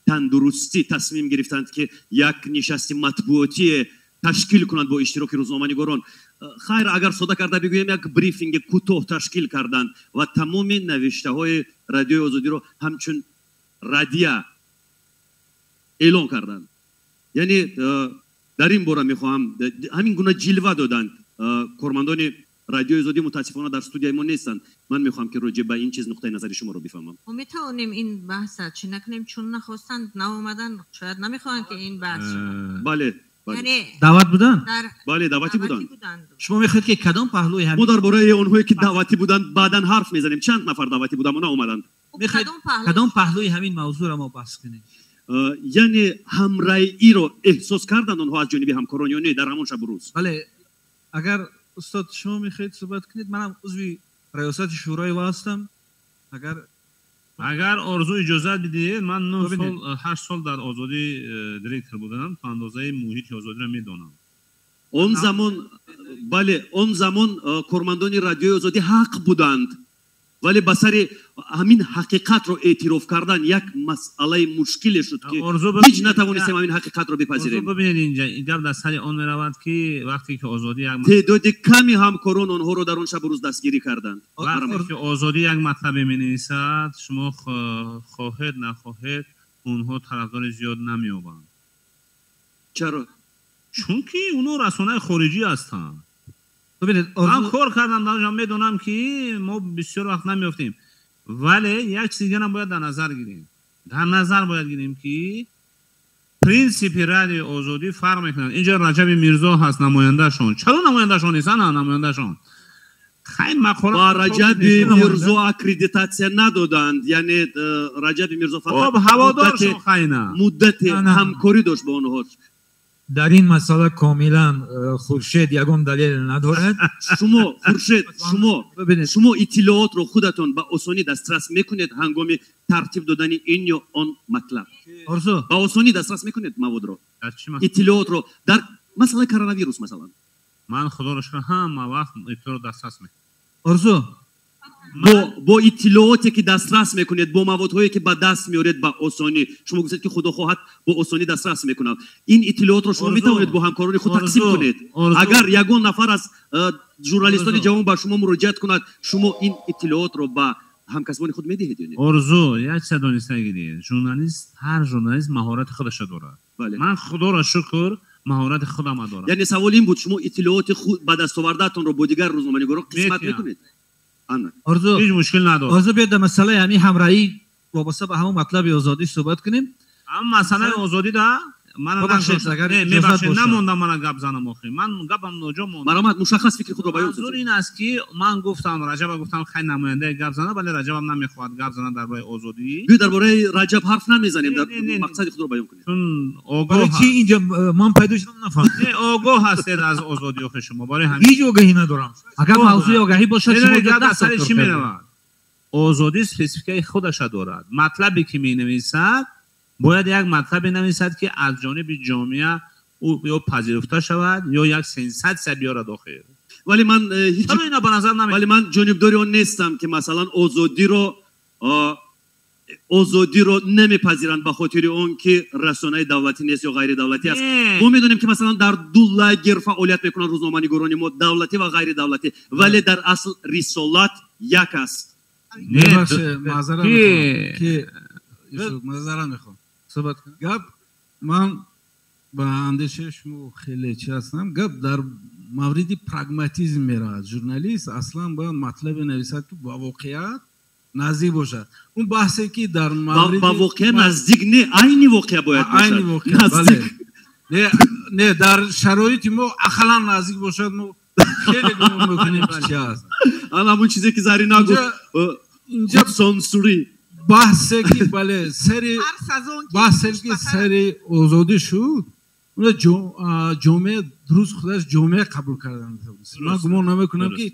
تندرستی تصمیم گرفتند که یک نشست مطبوعاتی تشکیل کنند با اشتراک روزنامه‌نگاران. خیر اگر ساده کرده بگویم یک بریفینگ کوتاه تشکیل کردند و تمام نوشته های رادیوی آزادی رو همچون رادیو اعلان کردند. یعنی در این باره میخواهم همین گونه جلوه دادند. کارمندان رادیوی آزادی متاسفانه در استودیوی ما نیستند. من میخواهم که راجع به این چیز نقطه نظر شما رو بفهمم. ما میتونیم این بحث چی نکنیم چون نخواستند نه اومدن، شاید نمیخوان که این بحث شد. بله. یعنی دعوت بودن؟ بله دعوتی بودن. شما میخواید که کدام پهلوی ما درباره اونهایی که دعوتی بودن بعداً حرف میزنیم. چند نفر دعوتی بودن اونا اومدن. میخواید کدام پهلوی همین موضوع رو ما بحث کنیم؟ یعنی همرایی رو احساس کردن اونها از جانب همکاران یا نه در همون شب روز؟ بله. اگر استاد شما میخواید صحبت کنید، منم عضو ریاست شورای هستم. اگر آرزو اجازه بدید من 9 سال 8 سال در آزادی دیرکتور بودم، تا اندازه محیط آزادی را میدونم. اون زمان بله اون زمان کارمندان رادیوی آزادی حق بودند، ولی به سر همین حقیقت رو اعتراف کردن یک مسئله مشکل شد که هیچ نتوانستیم همین حقیقت رو بپذیریم. ببینید اینجا این گپ در سر آن میرود که وقتی که آزادی یک تعداد کمی همکاران آنها رو در اون شب روز دستگیری کردند. وقتی که آزادی یک مطلب می‌نویسد شما خواهد نخواهد اونها طرفدار زیاد نمی‌یابند. چرا؟ چون که اونها رسانه خارجی هستند. ببینید من کار کردم در میدونم که ما بسیار وقت نمیافتیم، ولی یک چیز دیگه هم باید در نظر گیریم. در نظر باید گیریم که پرینسیپ رادیو آزادی فرق میکنه. اینجا رجب میرزا هست نماینده شون. چرا نماینده شون نیستن؟ نماینده شون. خیلی مقاله با رجب میرزا اکریدیتاسیون ندادند. یعنی رجب میرزا فقط هوادارشون خیلی مدت همکاری داشت با اونها. در این مسئله کاملا خورشید یگان دلیل ندارد. شما خورشید شما اطلاعات رو خودتون با آسانی دسترس میکنید هنگام ترتیب دادن این یا آن مطلب. با آسانی دسترس میکنید مواد رو، اطلاعات رو در مسئله کرونا ویروس مثلا. من خدا رو شکر همه وقت اطلاعات دسترس میکنم. آرزو با اطلاعاتی که دسترس میکنید، با موادهایی که به دست میارید با آسانی، شما گفتید که خدا خواهد با آسانی دسترس میکنم. این اطلاعات رو شما میتونید با همکاران خود تقسیم کنید. اگر یگان نفر از ژورنالیستان جوان با شما مراجعت کند، شما این اطلاعات رو با همکسبان خود میدهید. آرزو یک چیز دانستگی، ژورنالیست هر ژورنالیست مهارت خودش داره. من خدا را شکر مهارت خودم دارم. یعنی سوال این بود شما اطلاعات خود به دست آوردهتون رو با دیگر روزنامه‌نگارا قسمت میکنید. آرزو هیچ مشکل نداره. آرزو بیاد در مسئله همین همراهی وابسته به همون مطلب آزادی صحبت کنیم. اما مسئله آزادی ده من نموندم من گپ زنم آخه من گپم نوجا موند. مرامت مشخص فکر خود رو بیان کنید. این است که من گفتم رجب گفتم خیلی نماینده گپ زنه، ولی رجبم نمیخواد گپ زنه درباره آزادی. بیا درباره رجب حرف نمیزنیم، در مقصد خود رو بیان کنید. چون آگاه چی اینجا من پیدا شدم نفهم. آگاه هستید از آزادی آخه شما برای همین هیچ آگاهی ندارم. اگر موضوع آگاهی باشه شما گپ سر چی میرود؟ آزادی اسپسیفیکای خودش دارد. مطلبی که مینویسد باید یک مطلب نویسد که از جانب جامعه او یا پذیرفته شود یا یک سنسات بیارد داخل. ولی من هیچ اینا به نظر نمیاد. ولی من جانبداری اون نیستم که مثلا آزادی رو نمیپذیرند به خاطر اون که رسانه دولتی نیست یا غیر دولتی است. ما میدونیم که مثلا در دو لاگر فعالیت میکنن روزنامه‌نگاران ما، دولتی و غیر دولتی، ولی در اصل رسالت یک است. معذرت میخوام صحبت کنم. گپ من با اندیشه شما خیلی چی هستم. گپ در مورد پراگماتیسم میرود. ژورنالیست اصلا باید مطلب نویسد که با واقعیت نزدیک باشد. اون بحثی که در مورد با واقعیت نزدیک نه، عین واقعیت باید باشد. عین واقعیت نه در شرایط ما اخلا نزدیک باشد. ما خیلی گمان میکنیم چی هست. همون چیزی که زرین نگفت اینجا سانسوری بحثی که بله سری بحثی که سری آزادی شد، اون جامعه درست خودش جامعه قبول کردن. من گمان نمیکنم که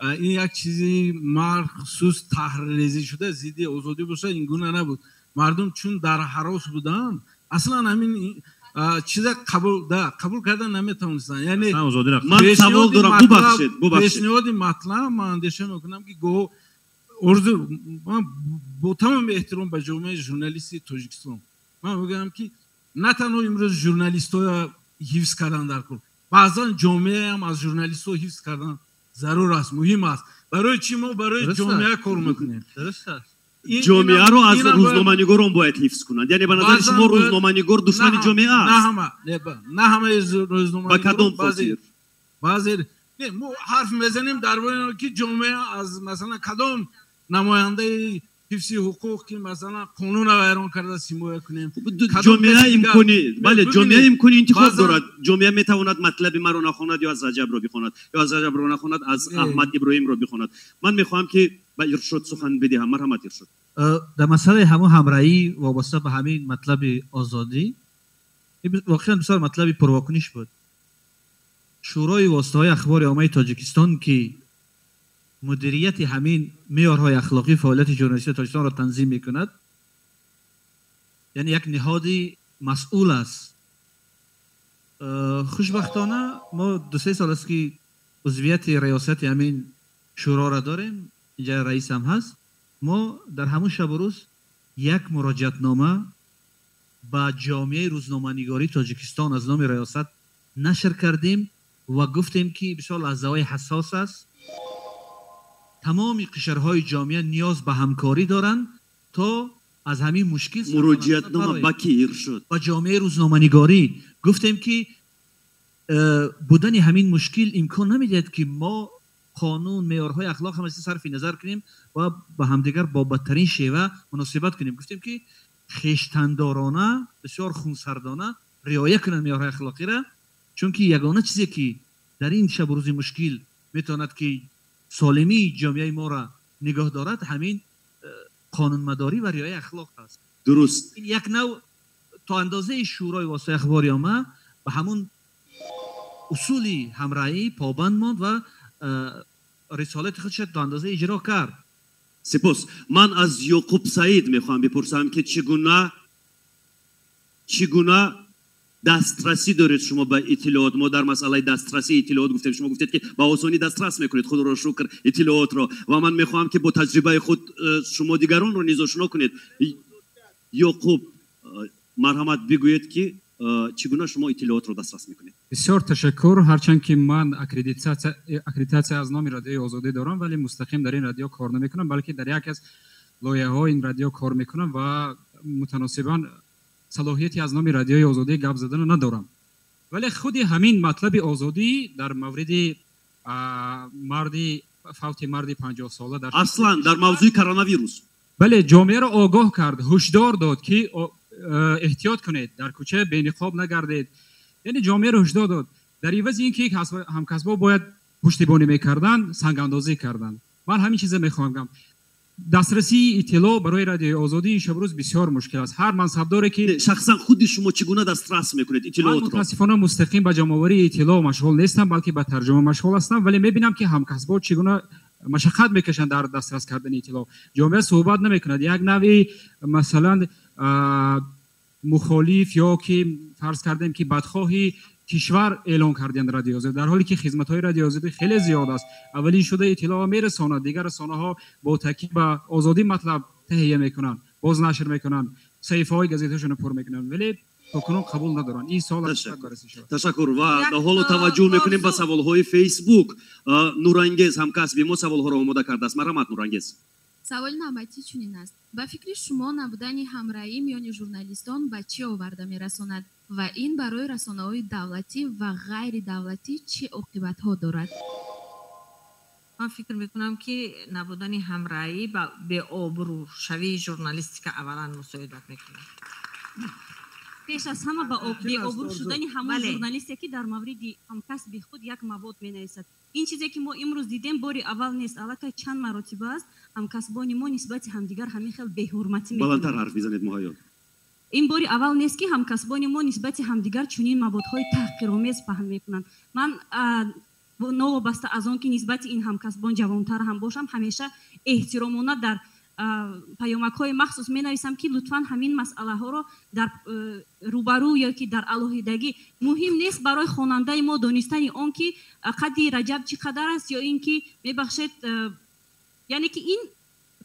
این یک چیزی مخصوص تحریزی شده ضد آزادی باشه. این گونه نبود. مردم چون در هراس بودن اصلا همین چیز قبول کردن نمیتونستن. یعنی من سوال دارم، ببخشید پیشنهاد مطلب من اندیشه میکنم که گو آرزو من با تمام احترام به جامعه ژورنالیستی تاجیکستان من میگم که نه تنها امروز ژورنالیست‌ها حفظ کردن در کل، بعضا جامعه هم از ژورنالیست‌ها حفظ کردن ضرور است، مهم است. برای چی ما برای جامعه کار میکنیم؟ درست است. جامعه رو از روزنامه‌نگاران باید حفظ کنند. یعنی به نظر شما روزنامه‌نگار دشمن جامعه است؟ نه همه روزنامه‌نگار. با کدام فصل؟ بعضی ما حرف میزنیم درباره که جامعه از مثلا کدام نماینده حفظ حقوق که مثلا قانون رو ویران کرده سیمایه کنیم. جامعه امکانی، بله جامعه امکانی انتخاب دارد. جامعه میتواند مطلب ما رو نخواند یا از رجب رو بخواند یا از رجب رو نخواند از احمد ابراهیم رو بخواند. من میخوام که با ارشاد سخن بدهم. مرحمت ارشاد. در مسئله همون همراهی وابسته به همین مطلب آزادی واقعا بسیار مطلب پرواکنش بود. شورای واسطه‌های اخبار عامه تاجیکستان که مدیریت همین معیارهای اخلاقی فعالیت ژورنالیستی تاجیکستان را تنظیم میکند، یعنی یک نهادی مسئول است. خوشبختانه ما 2-3 سال است که عضویت ریاست همین شورا را داریم، اینجا رئیس هم هست. ما در همون شب و روز یک مراجعتنامه با جامعه روزنامه‌نگاری تاجیکستان از نام ریاست نشر کردیم و گفتیم که بسیار لحظه‌های حساس است. تمام قشرهای جامعه نیاز به همکاری دارند تا از همین مشکل مراجعتنامه با کی ارشاد؟ با جامعه روزنامه‌نگاری گفتیم که بودن همین مشکل امکان نمیدهد که ما قانون معیارهای اخلاق هم صرف نظر کنیم و با همدیگر با بدترین شیوه مناسبت کنیم. گفتیم که خویشتندارانه بسیار خونسردانه رعایت کنند معیارهای اخلاقی را، چون که یگانه چیزی که در این شب و روز مشکل میتواند که سالمی جامعه ما را نگاه دارد همین قانونمداری و رعایت اخلاق است. درست. این یک نوع تا اندازه شورای واسطه اخبار عامه به همون اصولی همراهی پابند ماند و رسالت خودش تا اندازه اجرا کرد. سپاس. من از یعقوب سعید میخوام بپرسم که چگونه دسترسی دارید شما به اطلاعات؟ ما در مسئله دسترسی اطلاعات گفتیم، شما گفتید که با آسانی دسترس میکنید خود را شکر اطلاعات را، و من میخوام که با تجربه خود شما دیگران رو نیز آشنا کنید. یعقوب مرحمت بگویید که چگونه شما اطلاعات رو دسترس میکنید؟ بسیار تشکر. هرچند که من اکریدیتاسیا از نام رادیوی آزادی دارم ولی مستقیم در این رادیو کار نمیکنم، بلکه در یک از لایه‌های این رادیو کار میکنم و متناسباً صلاحیتی از نام رادیوی آزادی گپ زدن ندارم. ولی خود همین مطلب آزادی در مورد فوت مرد 50 ساله در اصلا در موضوع کرونا ویروس، بله، جامعه را آگاه کرد، هشدار داد که احتیاط کنید، در کوچه بی‌نقاب نگردید. یعنی جامعه را هشدار داد. در عوض اینکه همکسبا باید پشتیبانی میکردن، سنگ اندازی کردن. من همین چیز میخوام بگم. دسترسی اطلاع برای رادیوی آزادی شب روز بسیار مشکل است. هر منصبداری که شخصا خود شما چگونه دسترس میکنید اطلاعات را؟ متاسفانه مستقیم به جمع آوری اطلاع مشغول نیستم، بلکه به ترجمه مشغول هستم، ولی میبینم که همکسبا چگونه مشقت میکشند در دسترس کردن اطلاع. جامعه صحبت نمیکند. یک نوعی مثلا مخالف یا که فرض کردیم که بدخواهی کشور اعلان کردن رادیو آزادی، در حالی که خدمت‌های رادیو آزادی خیلی زیاد است. اولی شده اطلاع میرساند، دیگر رسانه‌ها با تاکید به آزادی مطلب تهیه میکنن، باز نشر میکنن، صحیفه‌های گازیته‌شون پر میکنن، ولی تاکنون قبول ندارن. این سوال تشکر. و در حال توجه میکنیم به سوال‌های فیسبوک. نورانگیز همکسب ما سوال‌ها را آماده کرده است. مرحمت نورانگیز. سوال نوبتی چنین است: با فکر شما نبودن همراهی میان ژورنالیستان به چه آورده میرساند و این برای رسانه‌های دولتی و غیر دولتی چه عاقبت‌ها دارد؟ من فکر میکنم که نبودن همراهی به آبرو شوی ژورنالیستی که اولا مساعدت میکنه. پیش از همه به آبرو شدن همون ژورنالیستی که در مورد همکسب خود یک مواد مینویسد. این چیزی که ما امروز دیدیم بار اول نیست، البته چند مراتب است همکسبان ما نسبت همدیگر همین خیلی بی‌حرمتی میکنند. بلندتر حرف بزنید مهیا. این بار اول نیست که همکسبان ما نسبت همدیگر چنین موادهای تحقیرآمیز فهم میکنند. من نوابسته از آن که نسبت این همکسبان جوانتر هم باشم، همیشه احترامانه در پیامک‌های مخصوص می‌نویسم که لطفاً همین مسئله ها رو در روبرو یا که در علاهیدگی مهم نیست برای خواننده ما دانستن آن که قد رجب چقدر است یا اینکه میبخشید، یعنی که این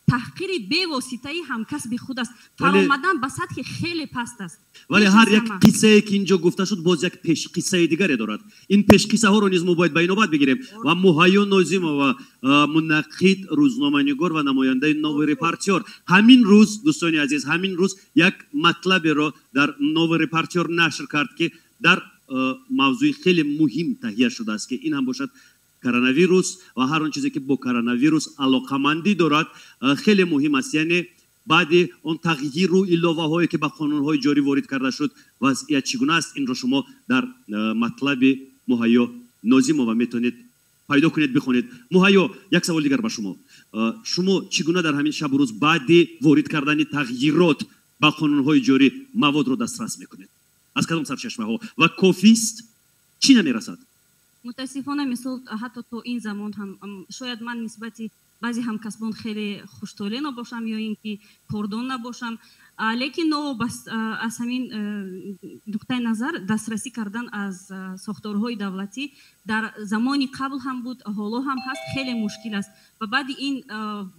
تحقیر به واسطه همکسب خود است، فرآمدن به سطح خیلی پست است. ولی هر یک قصه که اینجا گفته شد باز یک پیش قصه دیگری دارد. این پیش قصه ها رو نیز ما باید به نوبت بگیریم. و مهیا ناظم و منقد، روزنامه‌نگار و نماینده نو رپورتر همین روز، دوستان عزیز، همین روز یک مطلب را در نو رپورتر نشر کرد که در موضوع خیلی مهم تهیه شده است که این هم باشد کرونا ویروس و هر اون چیزی که با کرونا ویروس علاقمندی دارد خیلی مهم است. یعنی بعد اون تغییر و علاوه هایی که به قانون های جاری وارد کرده شد وضعیت چگونه است، این را شما در مطلب مهیا ناظم و میتونید پیدا کنید بخونید. مهیا، یک سوال دیگر به شما چگونه در همین شب و روز بعد وارد کردن تغییرات به قانون های جاری مواد رو دسترس میکنید؟ از کدام سرچشمه ها و کافی است؟ چی نمیرسد؟ متاسفانه مثل حتی تو این زمان هم شاید من نسبت بعضی همکسبان خیلی خوشطوله نباشم یا اینکه کردان نباشم، لیکن از همین نقطه نظر دسترسی کردن از ساختارهای دولتی در زمان قبل هم بود، حالا هم هست، خیلی مشکل است و بعد این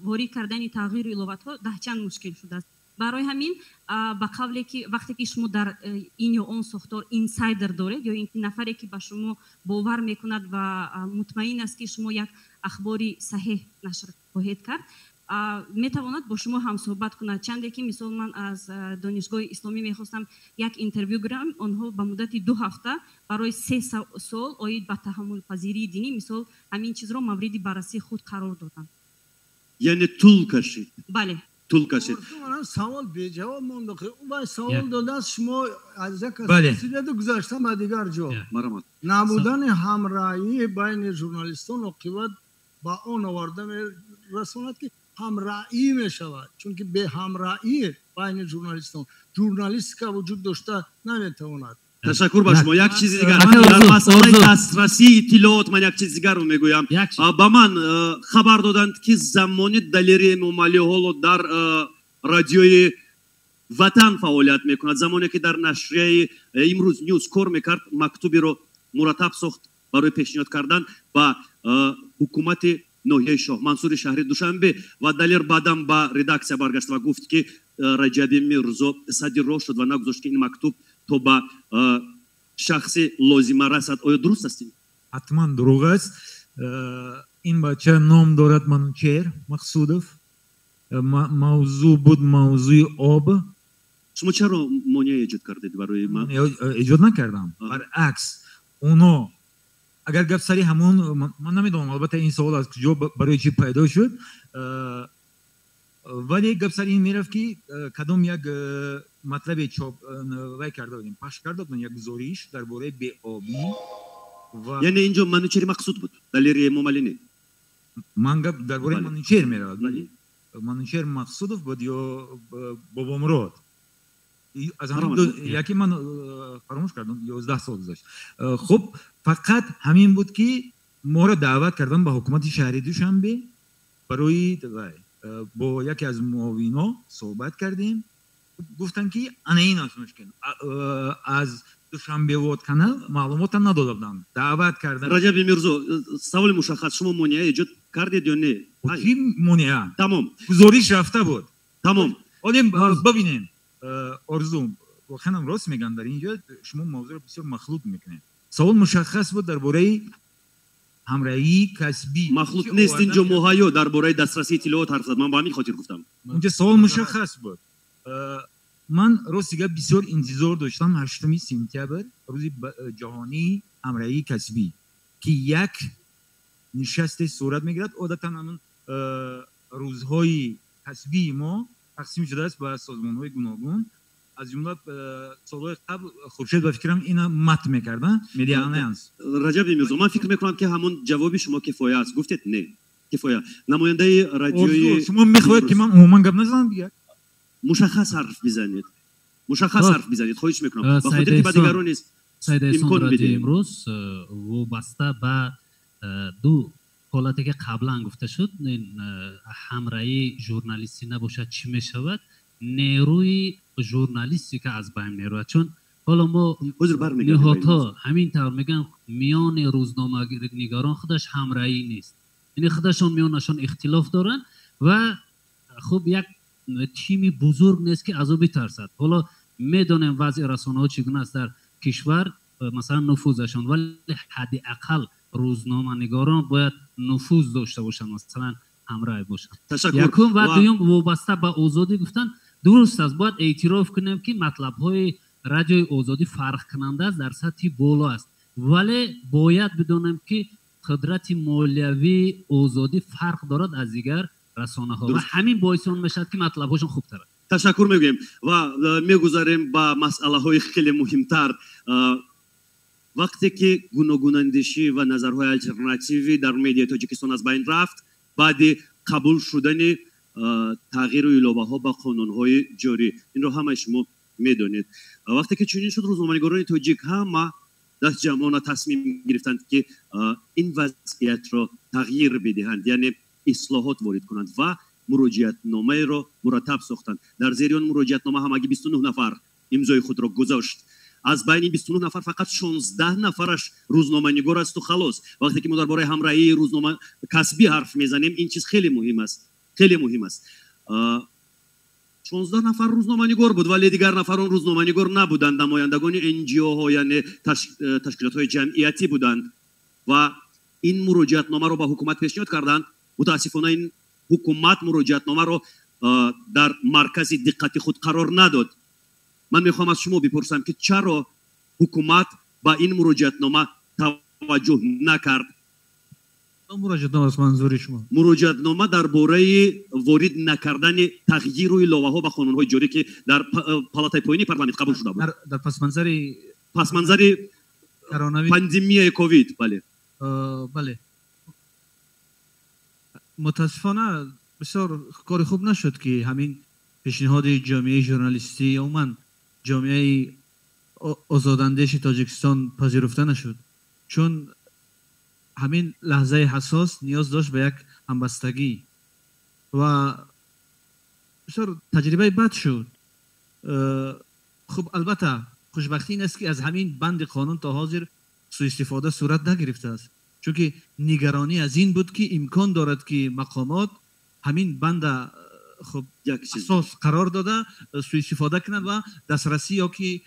وارد کردن تغییر علوات ها چند مشکل شده است. برای همین با قبلی که وقتی که شما در این یا اون ساختار اینسایدر دارید یا این نفری که به شما باور میکند و مطمئن است که شما یک اخباری صحیح نشر خواهید کرد، میتواند با شما هم صحبت کند. چندی که مثال من از دانشگاه اسلامی میخواستم یک اینترویو گرم، آنها به مدت 2 هفته برای 3 سال آید به تحمل پذیری دینی مثال همین چیز را مورد بررسی خود قرار دادن. یعنی طول کشید؟ بله طول کشید. سوال به جواب مونده. اون سوال داده شما از یک سلسله گذاشتم به دیگر جا. نبودن همراهی بین ژورنالیستان عاقبت با اون آورده رساند که همراهی می شود، چون که به همراهی بین ژورنالیستان ژورنالیست که وجود داشته نمیتواند تشکر با شما. یک چیزی دیگر در مسئله دسترسی اطلاعات من یک چیز دیگر رو میگویم. با من خبر دادند که زمانی دلیری ممالی هولو در رادیوی وطن فعالیت میکند. زمانی که در نشریه امروز نیوز کار میکرد مکتوبی رو مرتب ساخت برای پیشنهاد کردن با حکومت ناحیه شاه منصور شهری دوشنبه و دلیر بعدم با رداکسیا برگشت و گفت که رجب میرزا صدر راه شد و نگذاشت که این مکتوب تو با شخص لازمه رسد. آیا درست است؟ حتما دروغ است. این بچه نام دارد منوچهر مقصودов. موضوع بود موضوع آب. شما چرا مانع ایجاد کردید برای من؟ ایجاد نکردم، برعکس اونا اگر گفت سری همون من نمیدونم، البته این سوال از کجا برای چی پیدا شد، ولی گفت سری این میرفت که کدام یک مطلب چاپ وای کرده بودیم پخش کرده بودن یک گزارش درباره بی‌آبی و یعنی اینجا منوچهر مقصود بود دلیری ممالی نه. من گفت درباره منوچهر میرفت ولی منوچهر مقصودов بود یا بابا مراد. از همین یکی من فراموش کردم 11 سال گذشت. خب فقط همین بود که ما را دعوت کردن به حکومت شهری دوشنبه برای با یکی از معاوینا صحبت کردیم. گفتن که انا این است مشکل از دوشنبه وات کانال معلومات هم نداده بودن. دعوت کردن. رجب میرزا سوال مشخص، شما مانع ایجاد کردید یا نه؟ کی مانع؟ تمام گزارش رفته بود. تمام. حالا ببینیم آرزو واقعا راست میگن در اینجا شما موضوع رو بسیار مخلوط میکنید. سوال مشخص بود درباره همراهی کسبی. مخلوط نیست اینجا مهیا درباره دسترسی اطلاعات حرف زد. من با همین خاطر گفتم. اونجا سوال مشخص بود. من راستیگه بسیار انتظار داشتم 8 سپتامبر روز جهانی همراهی کسبی که یک نشست صورت میگیرد. عادتا همون روزهای کسبی ما تقسیم شده است به سازمان‌های گوناگون. از جمله سال‌های قبل خورشید و فکرم اینا مت می‌کردن مدیا آلینس. رجب میرزا من فکر می‌کنم که همون جوابی شما کفایه است. گفتید نه کفایه. نماینده رادیوی شما می‌خواهید که من عموما گپ نزنم دیگه. مشخص حرف بزنید. مشخص حرف بزنید. خواهش می‌کنم. با خاطر که بعد دیگران نیست. امکان بدید. امروز وابسته به دو حالتی که قبلا گفته شد همراهی ژورنالیستی نباشد چی میشود؟ نیروی ژورنالیستی که از بین میره. چون حالا ما نهادها همین طور میگن میان روزنامه نگاران خودش همراهی نیست، یعنی خودشون میانشون اختلاف دارن و خب یک تیمی بزرگ نیست که از او بترسد. حالا میدونیم وضع رسانه ها چگونه است در کشور، مثلا نفوذشون، ولی حداقل روزنامه نگاران باید نفوذ داشته باشن، مثلا همراه باشن. یکم و دوم وابسته به آزادی گفتن درست است. باید اعتراف کنیم که مطلب های رادیوی آزادی فرق کننده است، در سطح بالا است، ولی باید بدونیم که قدرت مالیوی آزادی فرق دارد از دیگر رسانه ها و همین باعث اون میشد که مطلب هاشون خوبتره. تشکر میگویم و میگذاریم با مسئله های خیلی مهمتر. وقتی که گوناگون اندیشی و نظرهای الटरनेटिव्ی در مدیا تاجیکستان از بین رفت بعد قبول شدن تغییر و علاوه ها با قانون های جاری، این رو همه شما میدونید. وقتی که چنین شد روزنامه‌نگاران تاجیک هم دست جمعانه تصمیم گرفتند که این وضعیت را تغییر بدهند، یعنی اصلاحات وارد کنند و مراجعت نامه را مرتب ساختند. در زیر مراجعت نامه همگی 29 نفر امضای خود را گذاشت. از بین 29 نفر فقط 16 نفرش روزنامه‌نگار است و خلاص. وقتی که ما درباره همراهی روزنامه کسبی حرف میزنیم این چیز خیلی مهم است، خیلی مهم است. 16 نفر روزنامه‌نگار بود ولی دیگر نفران روزنامه‌نگار نبودند، نمایندگان NGO ها یعنی تشکیلات های جمعیتی بودند و این مراجعت نامه را به حکومت پیشنهاد کردند. متاسفانه این حکومت مراجعت نامه را در مرکز دقت خود قرار نداد. من میخوام از شما بپرسم که چرا حکومت با این مراجعت نامه توجه نکرد؟ مراجعت نامه از منظور شما؟ مراجعت نامه درباره وارد نکردن تغییر و علاوه ها به قانون های جاری که در پالاتای پایینی پارلمان قبول شده بود. در پس منظر پاندمی کووید. بله. بله. متاسفانه بسیار کار خوب نشد که همین پیشنهاد جامعه ژورنالیستی عموما جامعه آزاداندیش تاجیکستان پذیرفته نشد، چون همین لحظه حساس نیاز داشت به یک همبستگی و بسیار تجربه بد شد. خب البته خوشبختی این است که از همین بند قانون تا حاضر سوء استفاده صورت نگرفته است، چون که نگرانی از این بود که امکان دارد که مقامات همین بند خب اساس قرار داده سوء استفاده کنند و دسترسی یا که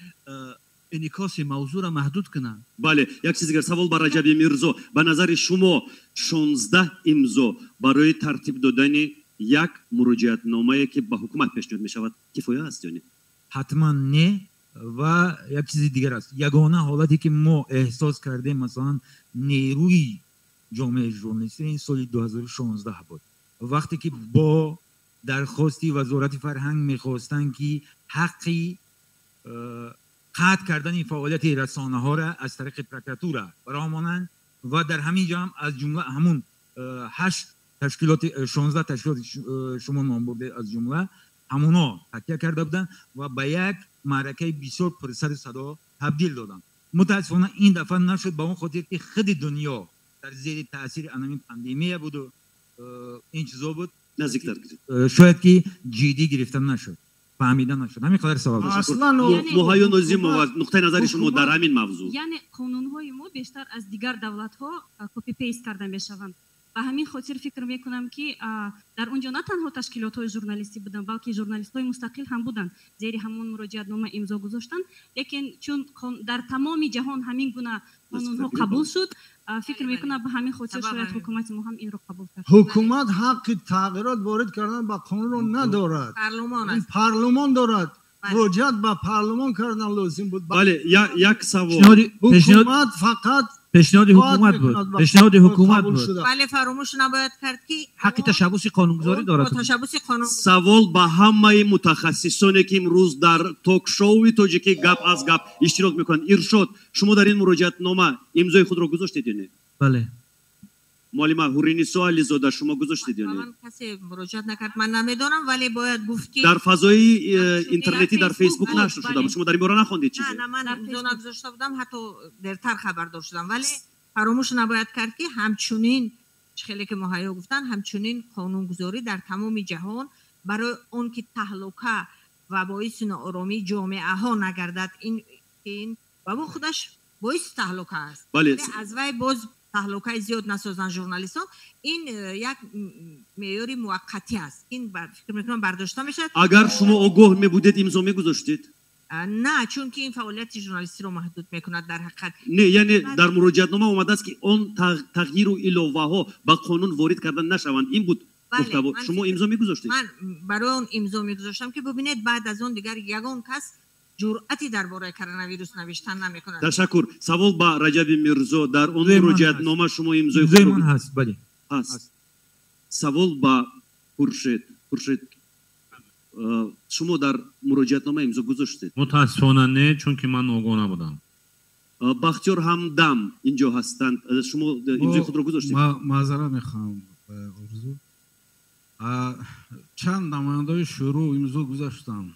انعکاس موضوع را محدود کنند. بله، یک چیز دیگر سوال برای رجب میرزا، به نظر شما 16 امضا برای ترتیب دادن یک مراجعت نامه که به حکومت پیشنهاد می شود کفایه است یا نه؟ حتما نه. و یک چیز دیگر است، یگانه حالتی که ما احساس کردیم مثلا نیروی جامعه ژورنالیستی این سال 2016 بود، وقتی که با درخواستی وزارت فرهنگ میخواستن که حقی قطع کردن فعالیت رسانه ها را از طریق پروکراتور برامانند و در همین جا هم از جمله همون 8 تشکیلات 16 تشکیلات شما نام برده از جمله همونا تکیه کرده بودن و به یک معرکه بسیار پر سر صدا تبدیل دادن. متاسفانه این دفعه نشد، به اون خاطر که خود دنیا در زیر تاثیر همین پاندمی بود و این چیزا بود نزدیکتر شاید که جدی گرفته نشد، فهمیده نشد. همین قدر سوال داشت. اصلا موهای نظیم و نقطه نظر شما در همین موضوع، یعنی قانون‌های ما بیشتر از دیگر دولت‌ها کپی پیست کردن بشوند. به همین خاطر فکر میکنم که در اونجا نه تنها تشکیلات ژورنالیستی بودن بلکه ژورنالیست های مستقل هم بودن زیر همون مراجعت نامه امضا گذاشتن، لیکن چون در تمام جهان همین گونه قانون ها قبول شد فکر میکنم به همین خاطر شاید حکومت ما هم این رو قبول کرد. حکومت حق تغییرات وارد کردن به قانون رو ندارد، پارلمان دارد. مراجعت به پارلمان کردن لازم بود. بله، یک سوال حکومت فقط پیشنهاد حکومت بود. پیشنهاد حکومت بود. بله، فراموش نباید کرد که حق تشبث قانونگذاری دارد. سوال به همه متخصصانی که امروز در توک شوی تاجیکی گپ از گپ اشتراک میکنند، ارشاد شما در این مراجعت نامه امضای خود را گذاشتید یا نه؟ بله. معلم هورینیسا علیزاده شما گذاشتید یا نه؟ من کسی مراجعت نکرد، من نمیدونم، ولی باید گفت که در فضای اینترنتی در فیسبوک نشر شده. شما در این باره نخوندید چیزی؟ نه، من امضا نگذاشته بودم، حتی دیرتر خبردار شدم. ولی فراموش نباید کرد که همچنین خیلی که مهیا گفتن، همچنین قانونگذاری در تمام جهان برای اون که تهلکه و باعث ناآرامی جامعه ها نگردد، این و با خودش باعث تهلکه است. بله. از وی باز تهلکه زیاد نسازن ژورنالیستان، این یک معیار موقتی است. این فکر میکنم برداشته میشه. اگر شما آگاه میبودید امضا میگذاشتید؟ نه، چون که این فعالیت ژورنالیستی رو محدود میکند در حقیقت. نه، یعنی در مراجعت نامه اومده است که اون تغییر و علاوه ها به قانون وارد کردن نشوند. این بود محتوا. شما امضا میگذاشتید؟ من برای اون امضا میگذاشتم که ببینید بعد از اون دیگر یگان کس جرأتی درباره کرونا ویروس نوشتن نمی‌کند. تشکر. سوال با رجب میرزا، در اون مراجعت نامه شما امضای خود من هست؟ بله هست. سوال با خورشید شما در مراجعت نامه امضا گذاشتید؟ متاسفانه نه، چون که من آگاه نبودم. بختیار همدم اینجا هستند، شما امضای خود را گذاشتید؟ معذرت میخوام ارزو، چند نماینده شروع امضا گذاشتم،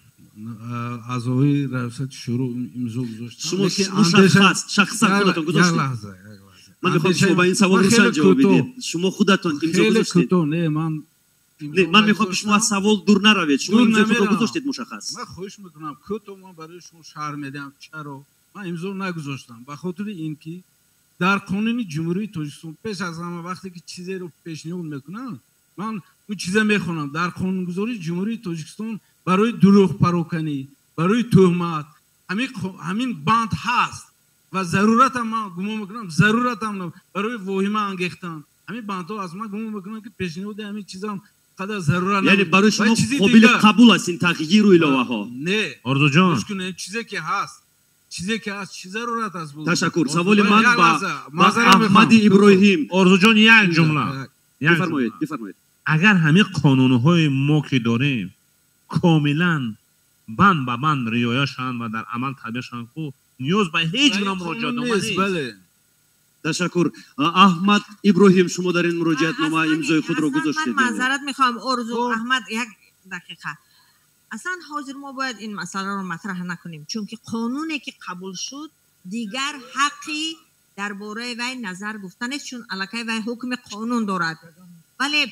اعضای ریاست شروع امضا گذاشتم. شما شخصا خودتون گذاشتید؟ من میخوام شما به این سوال روشن جواب بدید. شما خودتون امضا گذاشتید؟ نه، من میخوام شما از سوال دور نروید. شما امضای خود را گذاشتید مشخص؟ من خواهش میکنم کوتاه من برای شما شرح میدم چرا من امضا نگذاشتم. به خاطر اینکه در قانون جمهوری تاجیکستان پیش از همه وقتی که چیزی رو پیشنهاد میکنم من اون چیزا میخونم. در قانونگذاری جمهوری تاجیکستان برای دروغ پراکنی، برای تهمت همین بند هست و ضرورت من گمان میکنم ضرورتم برای واهمه انگیختن همین بندها از من گمان میکنم که پیشنهاد همین چیزا قدر ضرورت یعنی برای شما قابل قبول است این تغییر و علاوه ها؟ نه آرزو جان، چیزی که هست چی ضرورت است بود. تشکر. سوال من با احمد ابراهیم. آرزو جان یک جمله بفرمایید. اگر همه قانون‌های ما که داریم کاملا بند به بند رعایت شوند و در عمل تطبیق شوند، نیاز به هیچ گونه مراجعت نامه نیست. بله. تشکر. احمد ابراهیم شما در این مراجعت نامه امضای خود را گذاشتید؟ من معذرت میخوام ارزو احمد، یک دقیقه. اصلا حاضر ما باید این مسئله رو مطرح نکنیم، چون که قانونی که قبول شد دیگر حقی درباره وی نظر گفتن است، چون الکی وی حکم قانون دارد. ولی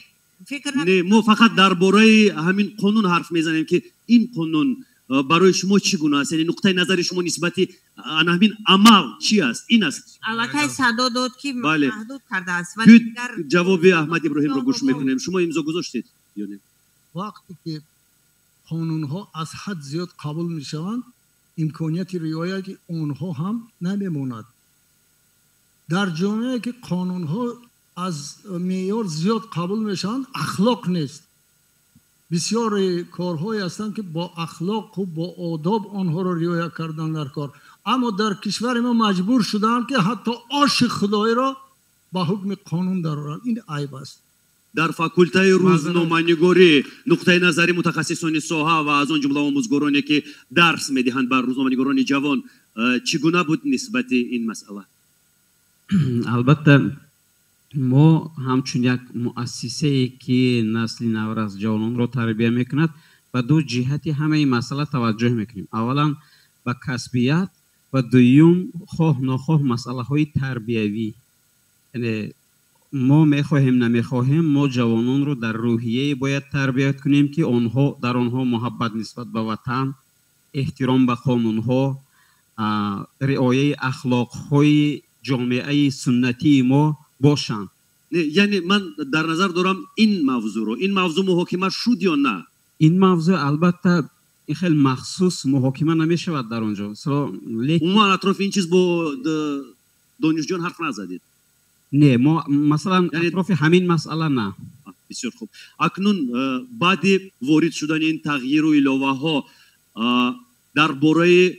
فکر نه ما فقط درباره همین قانون حرف میزنیم که این قانون برای شما چگونه است، یعنی نقطه نظر شما نسبت همین عمل چی است؟ این است الکی صدا داد که محدود کرده است. جواب احمد ابراهیم رو گوش میکنیم. شما امضا گذاشتید یا نه؟ وقتی که قانون ها از حد زیاد قبول میشوند امکانیت رعایت اونها هم نمیموند. در جامعه که قانون ها از معیار زیاد قبول میشوند اخلاق نیست. بسیار کارهایی هستند که با اخلاق و با آداب آنها را رعایت کردن در کار، اما در کشور ما مجبور شدند که حتی آش خدایی را با حکم قانون درآورند. این عیب است. در فاکولته روزنامه‌نگاری نقطه نظر متخصصان ساحه و از آن جمله آموزگارانی که درس میدهند بر روزنامه‌نگاران جوان چگونه بود نسبت این مسئله؟ البته ما همچون یک مؤسسه که نسل نو از جوانان را تربیت میکند و دو جهتی همه این مسئله توجه میکنیم. اولا به کسبیت و دوم خواه نخواه مسئله های تربیوی. یعنی ما میخواهیم نمیخواهیم ما جوانان رو در روحیه باید تربیت کنیم که آنها در آنها محبت نسبت به وطن، احترام به قانون ها، رعایت اخلاق های جامعه سنتی ما باشند. یعنی من در نظر دارم این موضوع محاکمه شد یا نه؟ این موضوع البته خیلی مخصوص محاکمه نمی شود در آنجا. ما اطراف این چیز با دانشجویان حرف نزدید؟ نه ما مثلا اطراف همین مسئله نه. بسیار خوب. اکنون بعد وارد شدن این تغییر و الهه ها درباره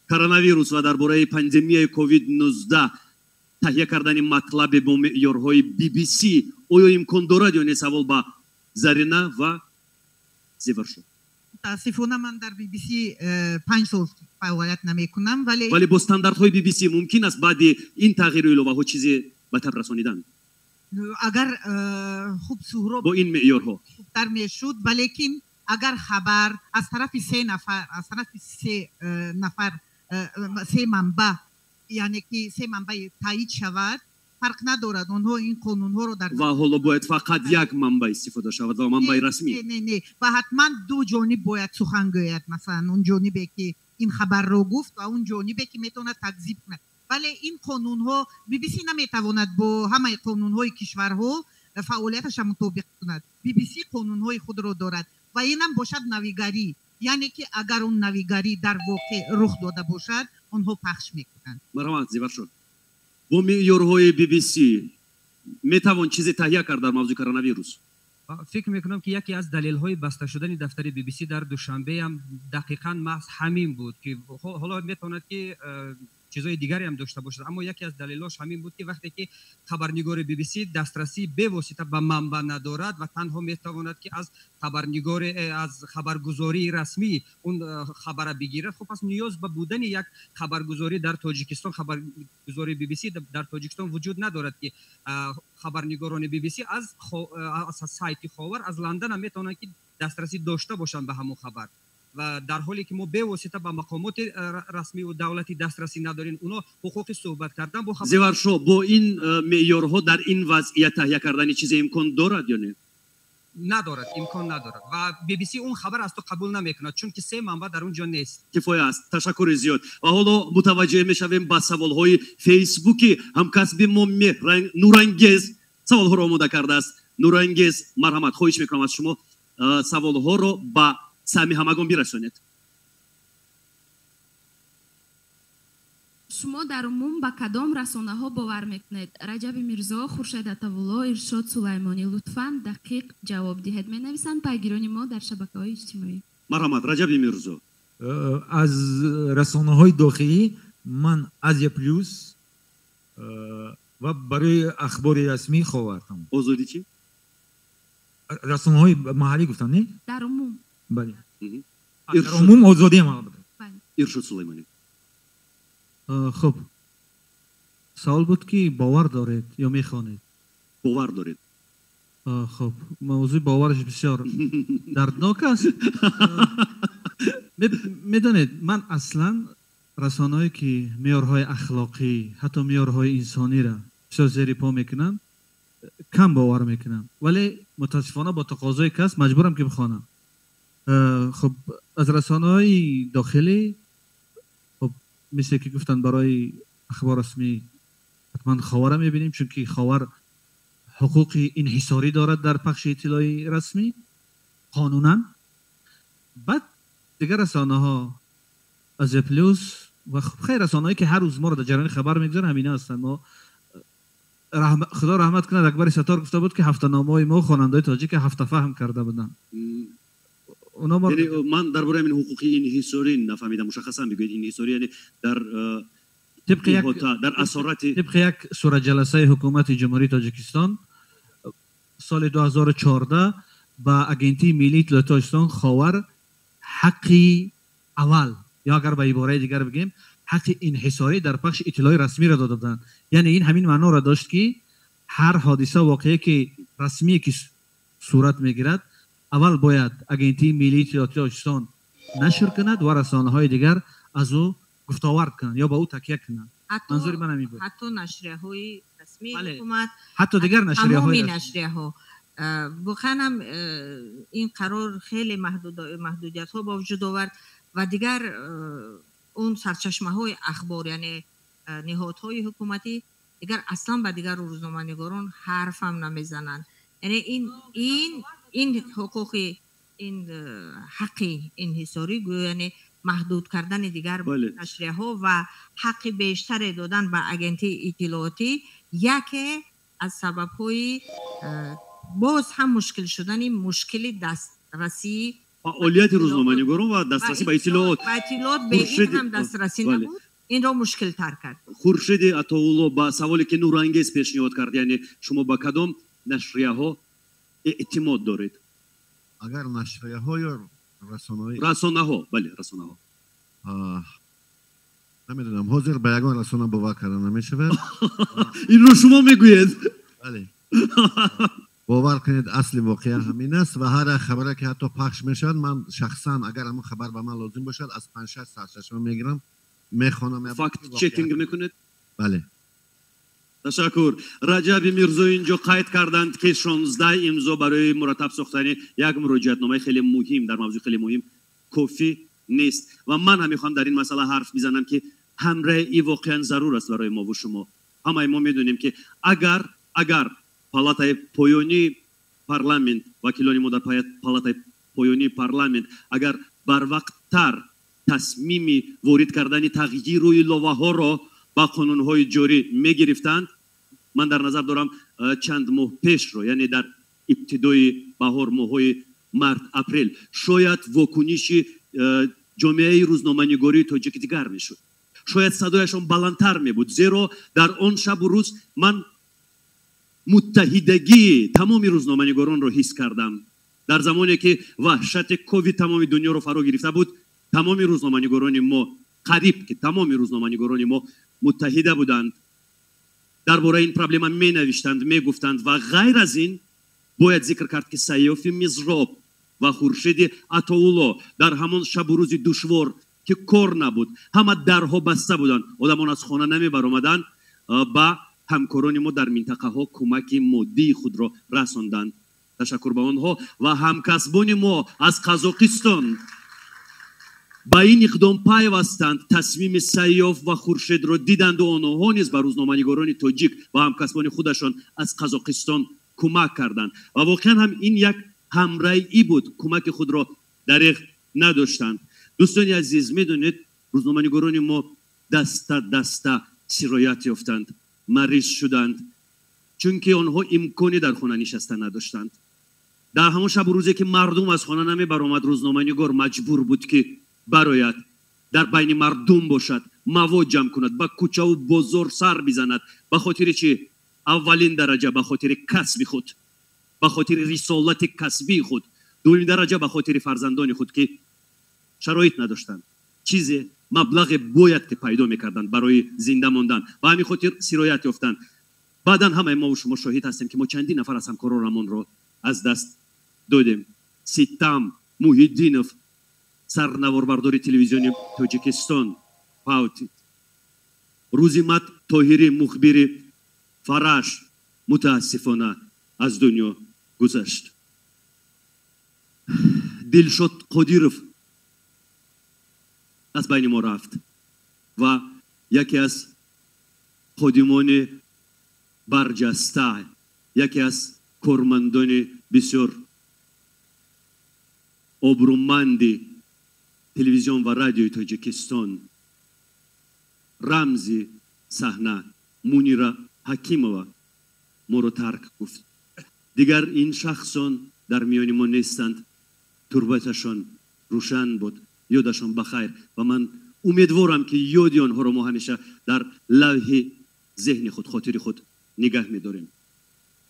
کرونا ویروس و درباره پاندمی کووید 19 تهیه کردن مطلب با معیارهای BBC آیا امکان دارد یا نه؟ سوال با زرینه و زیور شد. متاسفانه من در BBC 5 سال فعالیت نمیکنم، ولی با استانداردهای BBC ممکن است بعد این تغییر الهه ها چیزی به تب رسانیدن؟ اگر خوب سهراب با این معیارها خوبتر میشد، ولیکن اگر خبر از طرف 3 منبع یعنی که 3 منبع تایید شود فرق ندارد. اونها این قانون ها رو در و حالا باید فقط یک منبع استفاده شود و منبع رسمی؟ نه و حتما دو جانب باید سخن گوید، مثلا اون جانبی که این خبر رو گفت و اون جانبی که میتونه تکذیب کنه. ولی این قانون ها BBC نمیتواند با همه قانون های کشورها فعالیتش مطابق کند. BBC قانون های خود رو دارد و اینم باشد نویگری، یعنی که اگر اون نویگری در واقع رخ داده باشد اونها پخش میکنند. مرحمت زیور شد. با معیارهای BBC میتوان چیزی تهیه کرد در موضوع کرونا ویروس؟ فکر میکنم که یکی از دلیل های بسته شدن دفتر BBC در دوشنبه هم دقیقاً محض همین بود که حالا میتواند که چیزای دیگری هم داشته باشد، اما یکی از دلایلش همین بود که وقتی که خبرنگار BBC دسترسی به واسطه به منبع ندارد و تنها میتواند که از خبرگزاری رسمی اون خبر بگیرد، خب پس نیاز به بودن یک خبرگزاری در تاجیکستان، خبرگزاری BBC در تاجیکستان وجود ندارد که خبرنگاران BBC از سایت خاور از لندن هم میتونن که دسترسی داشته باشند به همون خبر، و در حالی که ما به واسطه به مقامات رسمی و دولتی دسترسی نداریم، اونا حقوق صحبت کردن با خبر زیور شو با این معیارها در این وضعیت تهیه کردن چیزی امکان دارد یا نه؟ ندارد، امکان ندارد و BBC اون خبر از تو قبول نمیکند چون که 3 منبع در اونجا نیست. کفایه است. تشکر زیاد. و حالا متوجه میشویم با سوالهای فیسبوکی همکسب ما نورانگیز سوالها رو آماده کرده است. نورانگیز مرحمت خواهش میکنم از شما سوالها رو با سمی همگان برسونید. شما در عموم به کدام رسانه ها باور میکنید؟ رجب میرزا، خورشید عطاالله، ارشاد سلیمانی. لطفاً دقیق جواب دهید. می نویسند پیگیران ما در شبکه‌های اجتماعی. مرحمت. رجب میرزا. از رسانه های داخلی من آزیا پلیوس و برای اخبار رسمی خاورتم. آزادی چی؟ رسانه های محلی گفتن نه؟ در عموم. بله. در عموم آزادی ما. ارشاد سلیمانی. خب سوال بود که باور دارید یا میخوانید؟ باور دارید. خب موضوع باورش بسیار دردناک است. میدونید من اصلا رسانه‌ای که معیارهای اخلاقی حتی معیارهای انسانی را بسیار زیر پا میکنن کم باور میکنم، ولی متاسفانه با تقاضای کس مجبورم که بخوانم. خب از رسانه‌های داخلی خب مثل که گفتن برای اخبار رسمی حتما خاور میبینیم، چون که خاور حقوق انحصاری دارد در پخش اطلاعی رسمی قانونا. بعد دیگر رسانه ها از پلوس و خیر رسانه‌ای که هر روز ما رو در جریان خبر میگذارن همینا هستن. ما خدا رحمت کنه اکبر ستار گفته بود که هفته نامه‌های ما خواننده تاجیک هفته فهم کرده بودن. یعنی من درباره این حقوق انحصاری نفهمیدم. مشخصا بگوید انحصاری یعنی در اسارت طبق یک سوره جلسه حکومت جمهوری تاجیکستان سال 2014 با اگنتی ملی اطلاعات تاجیکستان خاور حقی اول یا اگر به عباره دیگر بگیم حق انحصاری در پخش اطلاعی رسمی را داده بودند. یعنی این همین معنا را داشت که هر حادثه واقعی که رسمی که صورت میگیرد اول باید اگنتی ملی اطلاعات تاجیکستان نشر کند و رسانه‌های دیگر از او گفتاورد کنند یا با او تکیه کنند. منظور من همین بود. حتی نشریه‌های رسمی حکومت، حتی دیگر نشریه‌های نشریه‌ها واقعا این قرار خیلی محدودیت‌ها با وجود آورد و دیگر اون سرچشمه‌های اخبار یعنی نهادهای حکومتی دیگر اصلا به دیگر روزنامه‌نگاران حرف هم نمیزنند. یعنی این حقوق این حقی انحصاری یعنی محدود کردن دیگر نشریه‌ها و حق بیشتر دادن به اگنتی اطلاعاتی یکی از سبب‌های باز هم مشکل شدن مشکل دسترسی فعالیت روزنامه‌نگاران و دسترسی به اطلاعات به این هم دسترسی نبود. این را مشکل تر کرد. خورشید عطاالله با سوالی که نورانگیز پیشنهاد کرد، یعنی شما با کدام نشریه‌ها اعتماد دارید؟ اگر نشریه‌ها یا رسانه‌ها؟ بله رسانه‌ها. نمیدونم حاضر به یگان رسانه باور کردن نمیشود. این رو شما میگوید. بله. باور کنید اصل واقعه همین است و هر خبری که حتی پخش میشد من شخصا اگر همون خبر به من لازم باشد از 5-6 سرچشمه میگیرم میخوانم. فکت چکینگ میکنید؟ بله. تشکر. رجب میرزویی اینجا قید کردند که 16 امضا برای مرتب ساختن یک مراجعتنامه خیلی مهم در موضوع خیلی مهم کافی نیست و من هم میخوام در این مسئله حرف بزنم که همراهی واقعا ضرور است برای ما و شما. همه ما میدونیم که اگر پالاتای پایانی پارلمانت وکیلان ما در پالاتای پایانی پارلمانت اگر بر وقت تر تصمیم وارد کردن تغییر روی لایحه ها را با قانون های جاری میگرفتند، من در نظر دارم چند ماه پیش رو یعنی در ابتدای بهار ماهای مارت اپریل شاید واکنش جامعه روزنامه‌نگاری تاجیک دیگر میشد، شاید صدایشان بلندتر می بود، زیرا در آن شب و روز من متحدگی تمام روزنامه‌نگاران را حس کردم. در زمانی که وحشت کووید تمام دنیا را فرا گرفته بود، تمام روزنامه‌نگاران ما قریب که تمام روزنامه‌نگاران ما متحد بودند، درباره این پروبلم می نوشتند، می گفتند و غیر از این باید ذکر کرد که سیاف مزراب و خورشید عطاالله در همان شب و روز دشوار که کار نبود، همه درها بسته بودند، آدمان از خانه نمی برآمدند، با همکاران ما در منطقه ها کمک مادی خود را رساندند. تشکر به آنها و همکسبان ما از قزاقستان با این اقدام پیوستند، تصمیم سیاف و خورشید را دیدند و آنها نیز به روزنامه‌نگاران تاجیک و همکسبان خودشان از قزاقستان کمک کردند و واقعا هم این یک همراهی بود، کمک خود را دریغ نداشتند. دوستان عزیز، میدونید روزنامه‌نگاران ما دسته سرایت یافتند، مریض شدند، چون که آنها امکانی در خانه نشستن نداشتند. در همون شب و روزی که مردم از خانه نمی برآمد، روزنامه‌نگار مجبور بود که برآید، در بین مردم باشد، مواد جمع کند، با کوچه و بازار سر بزند. به خاطر چی؟ اولین درجه به خاطر کسب خود، به خاطر رسالت کسبی خود. دومین درجه به خاطر فرزندان خود که شرایط نداشتند، چیزی مبلغ باید که پیدا میکردند برای زنده ماندن و همین خاطر سرایت یافتند. بعدا همه ما و شما شاهد هستیم که ما چندین نفر از همکارانمون رو از دست دادیم. سیتام محیدینوف سرنواربردار تلویزیون تاجیکستان فوت. روزیمت طاهری مخبر فرش متاسفانه از دنیا گذشت. دلشاد قادیروف از بین ما رفت و یکی از خادمان برجسته، یکی از کارمندان بسیار آبرومند تلویزیون و رادیوی تاجیکستان، رمزی صحنه منیره حکیمова ما رو ترک گفت. دیگر این شخصان در میان ما نیستند. تربتشان روشن بود، یادشان بخیر و من امیدوارم که یادی آنها رو ما همیشه در لوح ذهن خود، خاطر خود نگه می‌داریم.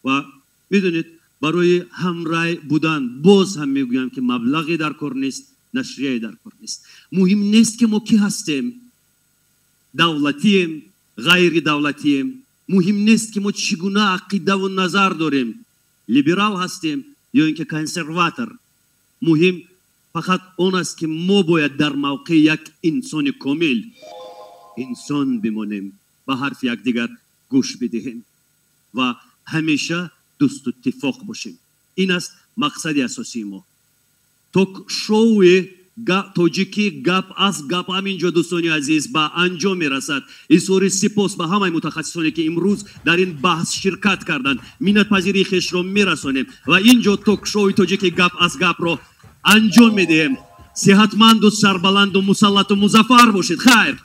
و میدونید برای همراه بودن باز هم میگویم که مبلغی در کار نیست، نشریه در کار نیست. مهم نیست که ما کی هستیم، دولتیم غیر دولتیم. مهم نیست که ما چگونه عقیده و نظر داریم، لیبرال هستیم یا اینکه کنسرواتور. مهم فقط اون است که ما باید در موقع یک انسان کامل انسان بمانیم، به حرف یکدیگر گوش بدهیم و همیشه دوست و اتفاق باشیم. این است مقصد اساسی ما. توک شو تاجیکی گپ از گپ همینجا دوستان عزیز به انجام میرسد. ایسوری سپاس به همه متخصصانی که امروز در این بحث شرکت کردند. منت پذیری خیش را میرسانیم و اینجا توک شوی تاجیکی گپ از گپ را انجام میدهیم. صحتمند و سربلند و مسلط و مظفر باشید. خیر.